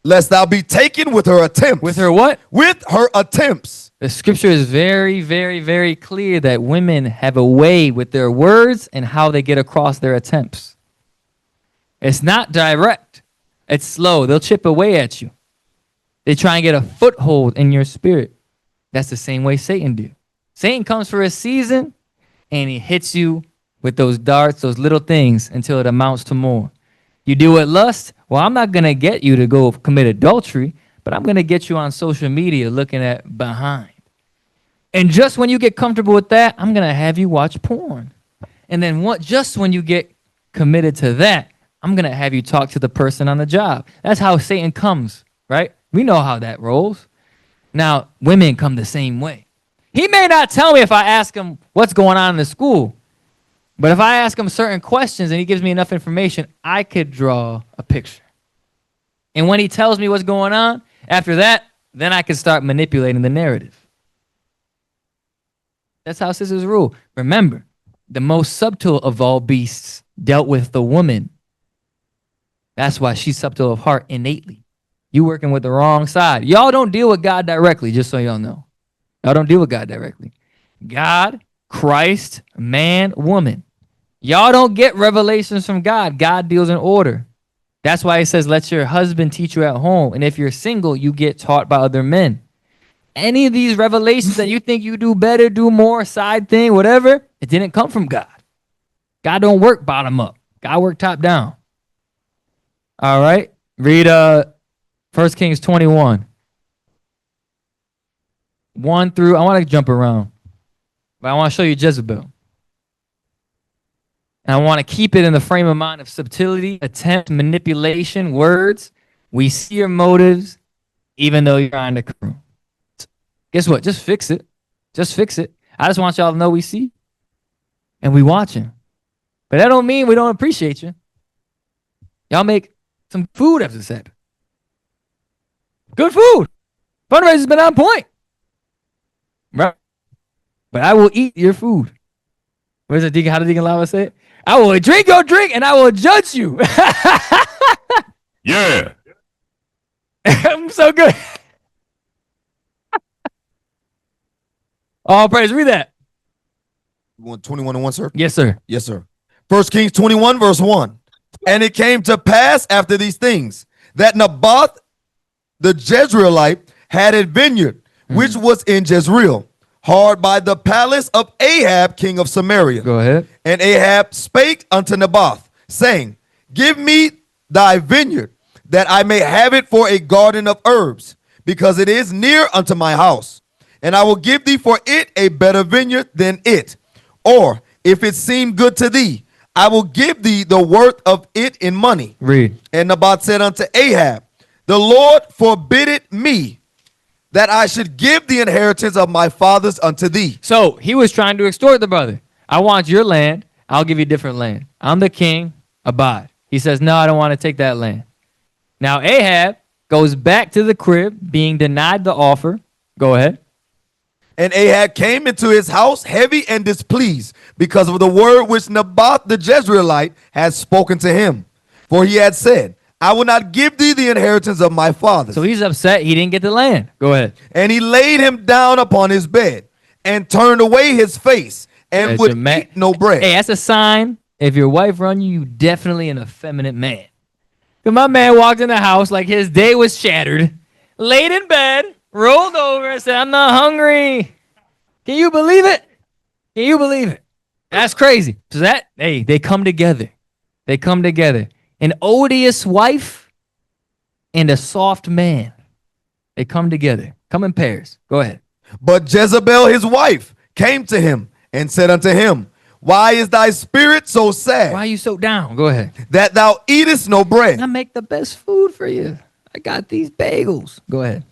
Lest thou be taken with her attempts. With her what? With her attempts. The scripture is very, very, very clear that women have a way with their words and how they get across their attempts. It's not direct. It's slow. They'll chip away at you. They try and get a foothold in your spirit. That's the same way Satan do. Satan comes for a season and he hits you with those darts, those little things until it amounts to more. You do it lust. Well, I'm not going to get you to go commit adultery, but I'm going to get you on social media looking at behind. And just when you get comfortable with that, I'm going to have you watch porn. And then just when you get committed to that, I'm going to have you talk to the person on the job. That's how Satan comes, right? We know how that rolls. Now, women come the same way. He may not tell me if I ask him what's going on in the school, but if I ask him certain questions and he gives me enough information, I could draw a picture. And when he tells me what's going on, after that, then I can start manipulating the narrative. That's how sisters rule. Remember, the most subtle of all beasts dealt with the woman. That's why she's subtle of heart innately. You working with the wrong side. Y'all don't deal with God directly, just so y'all know. Y'all don't deal with God directly. God, Christ, man, woman. Y'all don't get revelations from God. God deals in order. That's why he says, let your husband teach you at home. And if you're single, you get taught by other men. Any of these revelations that you think you do better, do more, side thing, whatever, it didn't come from God. God don't work bottom up. God work top down. All right. Read 1 Kings 21. 1 through, I want to jump around, but I want to show you Jezebel. And I want to keep it in the frame of mind of subtlety, attempt, manipulation, words. We see your motives, even though you're on the crew. Guess what? Just fix it. Just fix it. I just want y'all to know we see and we watching. But that don't mean we don't appreciate you. Y'all make some food after this happened. Good food. Fundraiser's been on point. Right? But I will eat your food. What is it, Deacon? How did Deacon Lava say it? I will drink your drink and I will judge you. Yeah. I'm so good. All praise. Read that. 21:1, sir? Yes, sir. Yes, sir. 1 Kings 21, verse 1. And it came to pass after these things that Naboth the Jezreelite had a vineyard, which was in Jezreel, hard by the palace of Ahab, king of Samaria. Go ahead. And Ahab spake unto Naboth, saying, Give me thy vineyard, that I may have it for a garden of herbs, because it is near unto my house. And I will give thee for it a better vineyard than it. Or, if it seem good to thee, I will give thee the worth of it in money. Read. And Naboth said unto Ahab, The Lord forbid it me, that I should give the inheritance of my fathers unto thee. So he was trying to extort the brother. I want your land. I'll give you different land. I'm the king. Abide. He says, no, I don't want to take that land. Now Ahab goes back to the crib, being denied the offer. Go ahead. And Ahab came into his house heavy and displeased because of the word which Naboth the Jezreelite had spoken to him. For he had said, I will not give thee the inheritance of my fathers. So he's upset he didn't get the land. Go ahead. And he laid him down upon his bed and turned away his face and That's would your man. eat no bread. Hey, that's a sign. If your wife run you, you definitely an effeminate man. Because my man walked in the house like his day was shattered, laid in bed, rolled over and said, I'm not hungry. Can you believe it? Can you believe it? That's crazy. So they come together. They come together. An odious wife and a soft man. They come together. Come in pairs. Go ahead. But Jezebel his wife came to him and said unto him, Why is thy spirit so sad? Why are you so down? Go ahead. That thou eatest no bread? I make the best food for you. I got these bagels. Go ahead.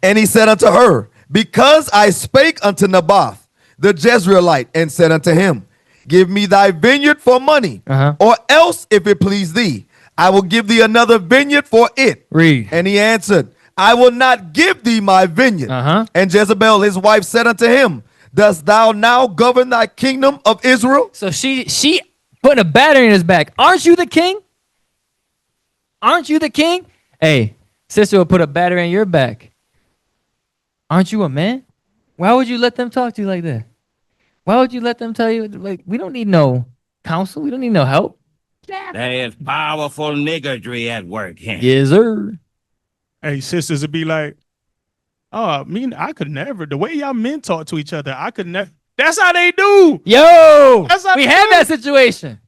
And he said unto her, Because I spake unto Naboth the Jezreelite, and said unto him, Give me thy vineyard for money, or else, if it please thee, I will give thee another vineyard for it. Read. And he answered, I will not give thee my vineyard. And Jezebel his wife said unto him, Dost thou now govern thy kingdom of Israel? So she putting a battery in his back. Aren't you the king? Aren't you the king? Hey, sister will put a battery in your back. Aren't you a man? Why would you let them talk to you like that? Why would you let them tell you, like, we don't need no counsel. We don't need no help. There is powerful niggardry at work here. Yes, sir. Hey, sisters would be like, oh, I could never. The way y'all men talk to each other, I could never. That's how they do. Yo, That's how we they had do. that situation.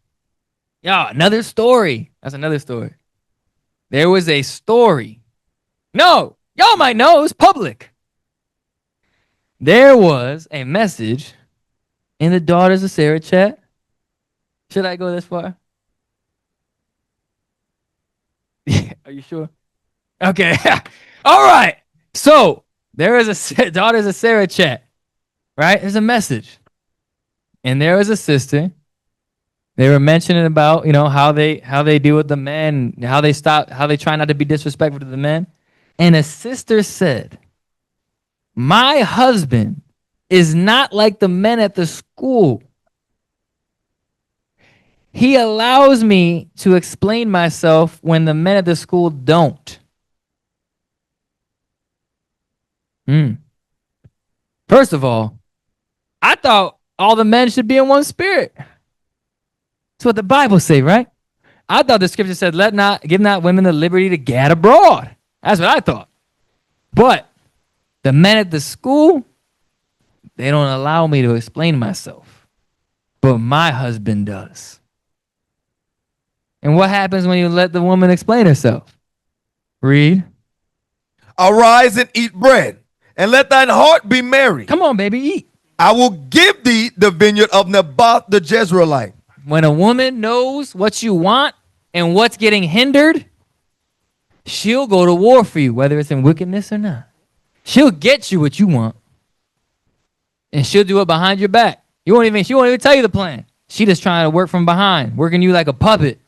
Yo, another story. That's another story. There was a story. No, y'all might know. It was public. There was a message in the Daughters of Sarah chat. Should I go this far? Are you sure? Okay. All right. So there is a Daughters of Sarah chat, right? There's a message. And there was a sister. They were mentioning about, how they deal with the men, how they try not to be disrespectful to the men. And a sister said, my husband is not like the men at the school. He allows me to explain myself when the men at the school don't. First of all, I thought all the men should be in one spirit. That's what the Bible say, right? I thought the scripture said, give not women the liberty to gad abroad. That's what I thought. But the men at the school, they don't allow me to explain myself. But my husband does. And what happens when you let the woman explain herself? Read. Arise and eat bread, and let thine heart be merry. Come on, baby, eat. I will give thee the vineyard of Naboth the Jezreelite. When a woman knows what you want and what's getting hindered, she'll go to war for you, whether it's in wickedness or not. She'll get you what you want. And she'll do it behind your back. She won't even tell you the plan. She just trying to work from behind, working you like a puppet.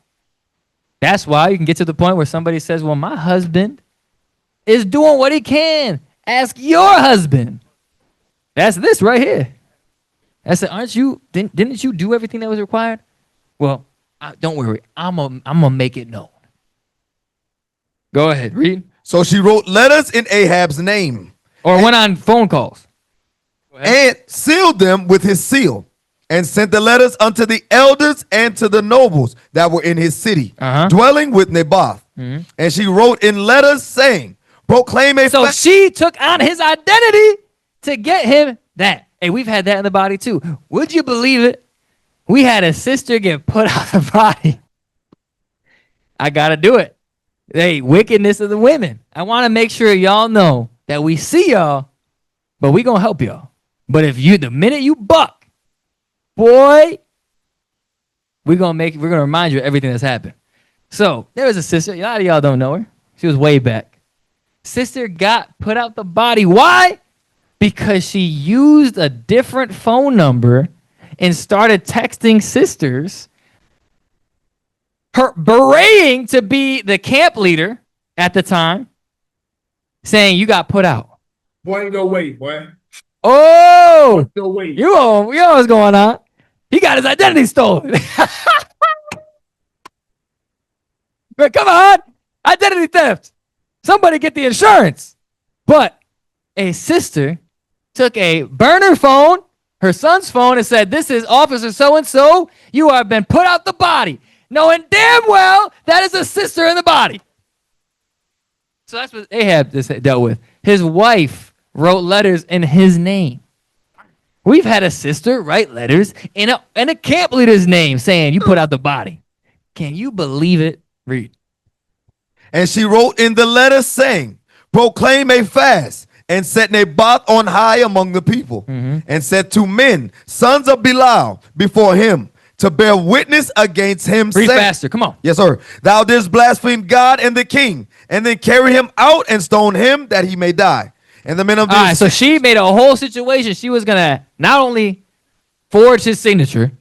That's why you can get to the point where somebody says, well, my husband is doing what he can. Ask your husband. That's this right here. I said, didn't you do everything that was required? Well, don't worry. I'm gonna make it known. Go ahead, read. So she wrote letters in Ahab's name. Or went on phone calls. And sealed them with his seal. And sent the letters unto the elders and to the nobles that were in his city, dwelling with Naboth. And she wrote in letters saying, proclaim a So she took on his identity to get him That. Hey, we've had that in the body too. Would you believe it? We had a sister get put out of the body. I got to do it. Hey, wickedness of the women. I want to make sure y'all know that we see y'all, but we going to help y'all. But if the minute you buck, boy, we're going to remind you of everything that's happened. So there was a sister. A lot of y'all don't know her. She was way back. Sister got put out the body. Why? Because she used a different phone number and started texting sisters, her berating to be the camp leader at the time, saying you got put out. Boy, ain't no way, boy. Oh, No way. you know what's going on. He got his identity stolen. But come on, identity theft. Somebody get the insurance. But a sister took a burner phone, her son's phone, and said, this is Officer so-and-so. You have been put out the body. Knowing damn well that is a sister in the body. So that's what Ahab dealt with. His wife wrote letters in his name. We've had a sister write letters in a camp leader's name saying, you put out the body. Can you believe it? Read. And she wrote in the letter saying, proclaim a fast and set Naboth on high among the people, and said to men, sons of Belial, before him, to bear witness against him. Read faster, come on. Yes, sir. Thou didst blaspheme God and the king, and then carry him out and stone him that he may die. And the men of All right, so she made a whole situation. She was going to not only forge his signature,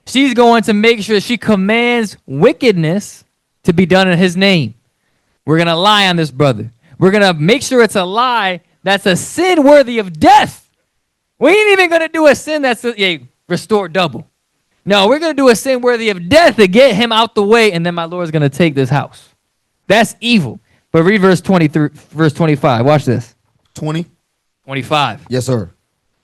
she's going to make sure she commands wickedness to be done in his name. We're going to lie on this brother. We're going to make sure it's a lie that's a sin worthy of death. We ain't even going to do a sin that's restored double. No, we're going to do a sin worthy of death to get him out the way, and then my Lord's going to take this house. That's evil. But read verse 25. Watch this. 20? 25. Yes, sir.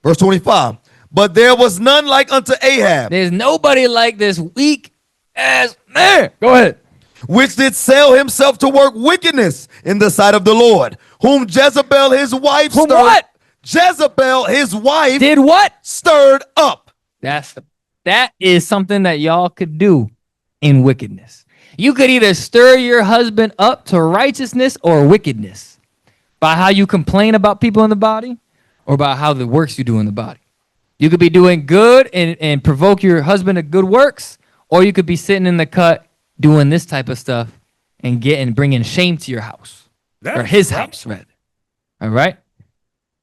Verse 25. But there was none like unto Ahab. There's nobody like this weak ass man. Go ahead. Which did sell himself to work wickedness in the sight of the Lord, whom Jezebel his wife Whom what? Jezebel his wife Did what? stirred up. That is something that y'all could do in wickedness. You could either stir your husband up to righteousness or wickedness by how you complain about people in the body or by how the works you do in the body. You could be doing good and provoke your husband to good works, or you could be sitting in the cut doing this type of stuff and bringing shame to your house. Or his house, rather. All right?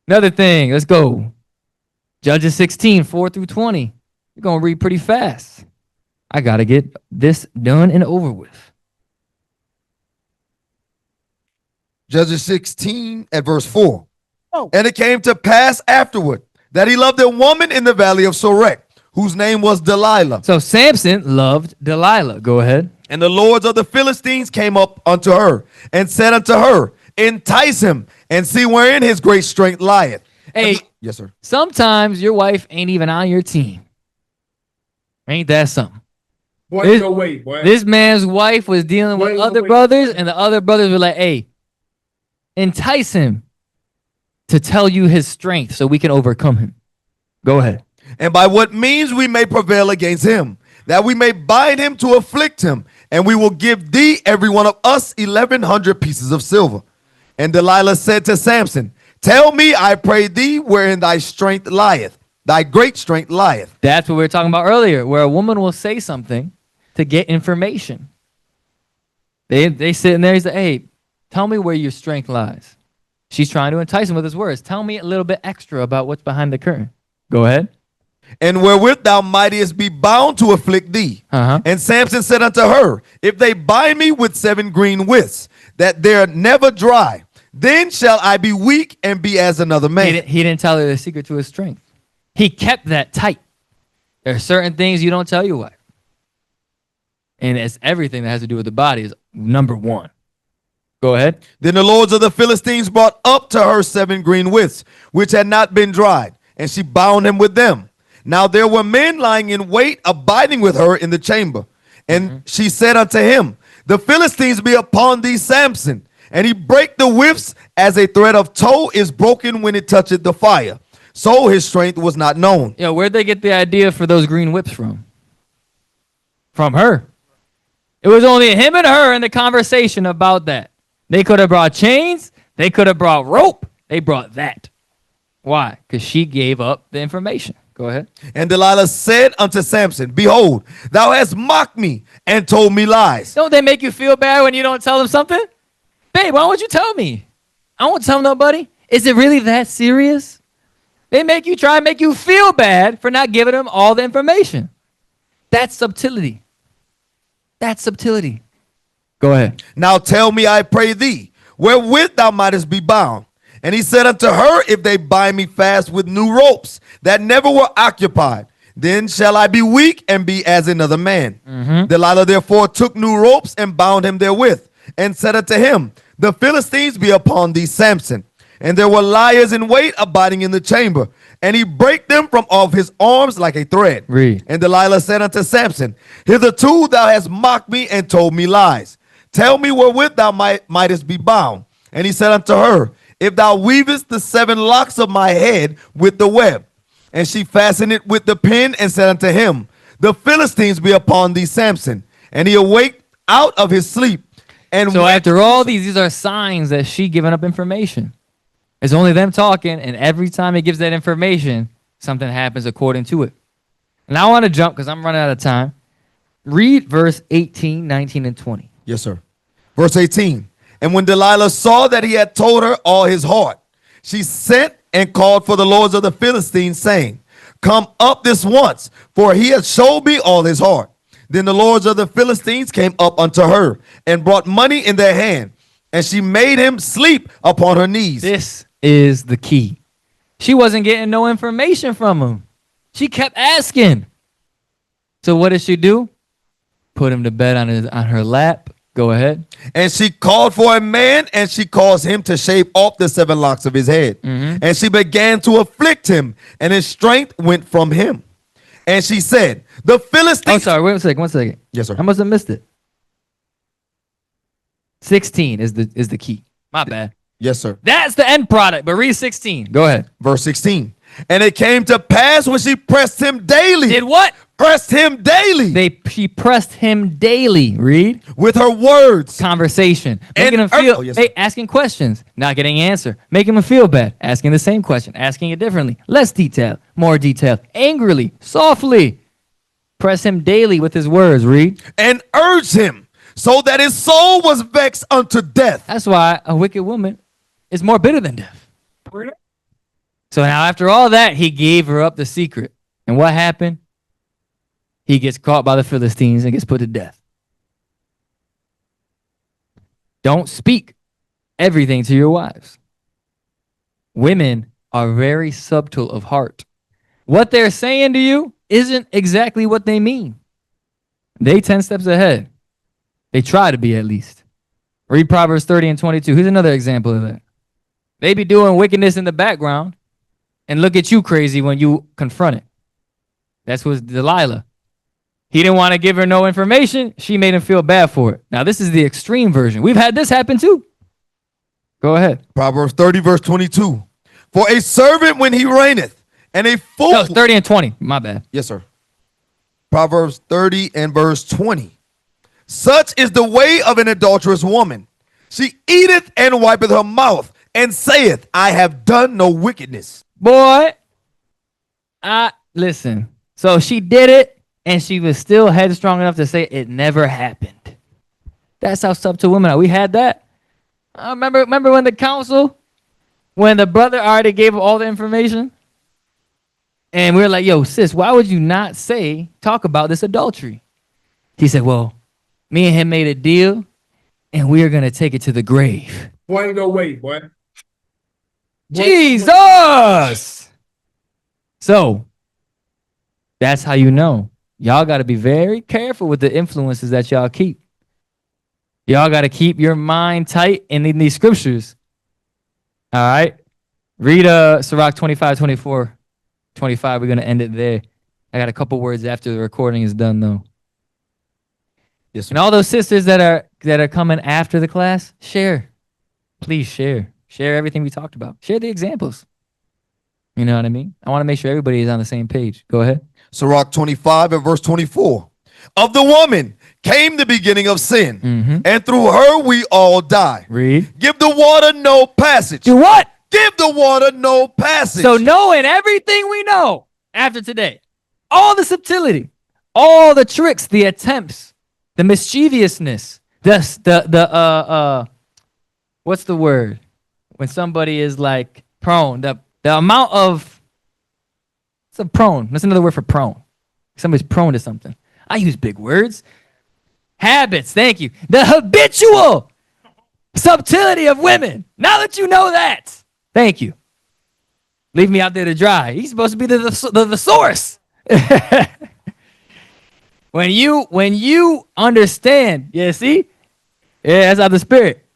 Another thing, let's go. Judges 16, 4 through 20. You're going to read pretty fast. I got to get this done and over with. Judges 16 at verse 4. Oh. And it came to pass afterward that he loved a woman in the valley of Sorek, whose name was Delilah. So Samson loved Delilah. Go ahead. And the lords of the Philistines came up unto her and said unto her, entice him and see wherein his great strength lieth. Hey, yes, sir. Sometimes your wife ain't even on your team. Ain't that something? Boy, This- no way, boy. This man's wife was dealing with Wait, other wait. brothers, and the other brothers were like, hey, entice him to tell you his strength so we can overcome him. Go ahead. And by what means we may prevail against him, that we may bind him to afflict him, and we will give thee every one of us 1,100 pieces of silver. And Delilah said to Samson, tell me, I pray thee, wherein thy strength lieth, thy great strength lieth. That's what we were talking about earlier, where a woman will say something to get information. They sit in there, he's like, hey, tell me where your strength lies. She's trying to entice him with his words. Tell me a little bit extra about what's behind the curtain. Go ahead. And wherewith thou mightest be bound to afflict thee. And Samson said unto her, if they bind me with 7 green withs, that they're never dry, then shall I be weak and be as another man. He didn't tell her the secret to his strength. He kept that tight. There are certain things you don't tell your wife. And it's everything that has to do with the body is number one. Go ahead. Then the lords of the Philistines brought up to her 7 green withs, which had not been dried, and she bound him with them. Now there were men lying in wait, abiding with her in the chamber. And she said unto him, the Philistines be upon thee, Samson. And he brake the withs as a thread of tow is broken when it toucheth the fire. so his strength was not known. Yo, where'd they get the idea for those green whips from? From her. It was only him and her in the conversation about that. They could have brought chains. They could have brought rope. They brought that. Why? Because she gave up the information. Go ahead. And Delilah said unto Samson, behold, thou hast mocked me and told me lies. Don't they make you feel bad when you don't tell them something? Babe, why won't you tell me? I won't tell nobody. Is it really that serious? They make you try and make you feel bad for not giving them all the information. That's subtlety. That's subtlety. Go ahead. Now tell me, I pray thee, wherewith thou mightest be bound. And he said unto her, if they bind me fast with new ropes that never were occupied, then shall I be weak and be as another man. Delilah therefore took new ropes and bound him therewith, and said unto him, the Philistines be upon thee, Samson. And there were liars in wait abiding in the chamber, and he brake them from off his arms like a thread. Read. And Delilah said unto Samson, hitherto thou hast mocked me and told me lies. Tell me wherewith thou mightest be bound. And he said unto her, if thou weavest the 7 locks of my head with the web. And she fastened it with the pin and said unto him, the Philistines be upon thee, Samson. And he awaked out of his sleep. And So after all these are signs that she giving up information. It's only them talking, and every time he gives that information, something happens according to it. And I want to jump because I'm running out of time. Read verse 18, 19, and 20. Yes, sir. Verse 18. And when Delilah saw that he had told her all his heart, she sent and called for the lords of the Philistines, saying, come up this once, for he hath showed me all his heart. Then the lords of the Philistines came up unto her and brought money in their hand, and she made him sleep upon her knees. This is the key. She wasn't getting no information from him. She kept asking. So what did she do? Put him to bed on her lap. Go ahead. And she called for a man, and she caused him to shave off the 7 locks of his head. And she began to afflict him, and his strength went from him. And she said, the Philistines... Oh, sorry. Wait one second. Yes, sir. I must have missed it. 16 is the key. My bad. Yes, sir. That's the end product, but read 16. Go ahead. Verse 16. And it came to pass when she pressed him daily. Did what? Pressed him daily. She pressed him daily. Read. With her words. Conversation. Making him feel, asking questions, not getting an answer. Making him feel bad. Asking the same question, asking it differently. Less detail, more detail. Angrily, softly. Press him daily with his words. Read. And urged him so that his soul was vexed unto death. That's why a wicked woman is more bitter than death. So now after all that, he gave her up the secret. And what happened? He gets caught by the Philistines and gets put to death. Don't speak everything to your wives. Women are very subtle of heart. What they're saying to you isn't exactly what they mean. They 10 steps ahead. They try to be, at least. Read Proverbs 30 and 22. Here's another example of that. They be doing wickedness in the background and look at you crazy when you confront it. That's what Delilah. He didn't want to give her no information. She made him feel bad for it. Now, this is the extreme version. We've had this happen too. Go ahead. Proverbs 30, verse 22. For a servant when he reigneth, and a fool... No, 30 and 20. My bad. Yes, sir. Proverbs 30 and verse 20. Such is the way of an adulterous woman. She eateth and wipeth her mouth, and saith, I have done no wickedness. Boy, listen. So she did it, and she was still headstrong enough to say it never happened. That's how subtle women are. We had that. Remember when the council, when the brother already gave all the information? And we were like, yo, sis, why would you not talk about this adultery? He said, well, me and him made a deal, and we are going to take it to the grave. Boy, ain't no way, boy. Jesus! So, that's how you know. Y'all got to be very careful with the influences that y'all keep. Y'all got to keep your mind tight in these scriptures. All right? Read Sirach 25, 24, 25. We're going to end it there. I got a couple words after the recording is done, though. Yes, sir. And all those sisters that are coming after the class, share. Please share. Share everything we talked about. Share the examples. You know what I mean? I want to make sure everybody is on the same page. Go ahead. Sirach 25 and verse 24. Of the woman came the beginning of sin, and through her we all die. Read. Give the water no passage. Do what? Give the water no passage. So knowing everything we know after today, all the subtlety, all the tricks, the attempts, the mischievousness, what's the word? When somebody is like prone, the amount of, what's a prone? That's another word for prone. Somebody's prone to something. I use big words. Habits, thank you. The habitual subtlety of women. Now that you know that, thank you. Leave me out there to dry. He's supposed to be the source. When you understand, yeah, see? Yeah, that's how the spirit.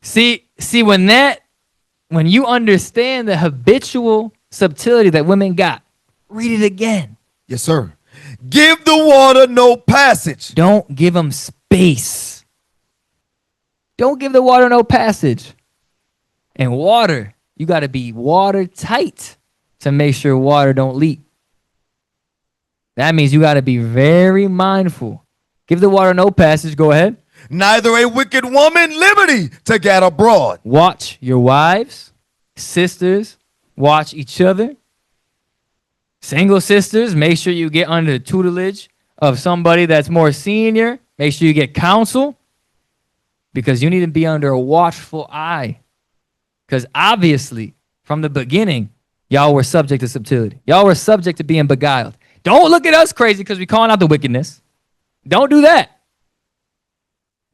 See, when you understand the habitual subtlety that women got, read it again. Yes, sir. Give the water no passage. Don't give them space. Don't give the water no passage. And water, you got to be watertight to make sure water don't leak. That means you got to be very mindful. Give the water no passage. Go ahead. Neither a wicked woman liberty to get abroad. Watch your wives, sisters, watch each other. Single sisters, make sure you get under the tutelage of somebody that's more senior. Make sure you get counsel because you need to be under a watchful eye. Because obviously, from the beginning, y'all were subject to subtlety. Y'all were subject to being beguiled. Don't look at us crazy because we're calling out the wickedness. Don't do that.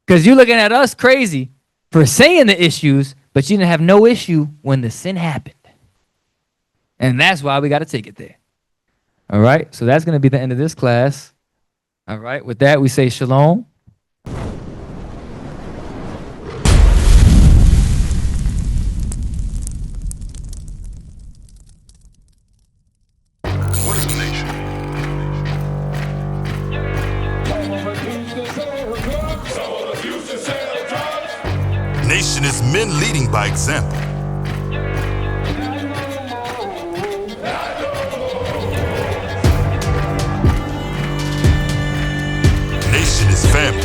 Because you're looking at us crazy for saying the issues, but you didn't have no issue when the sin happened. And that's why we got to take it there. All right, so that's going to be the end of this class. All right, with that, we say shalom. What is a nation? Nation is men leading by example. Nation is family.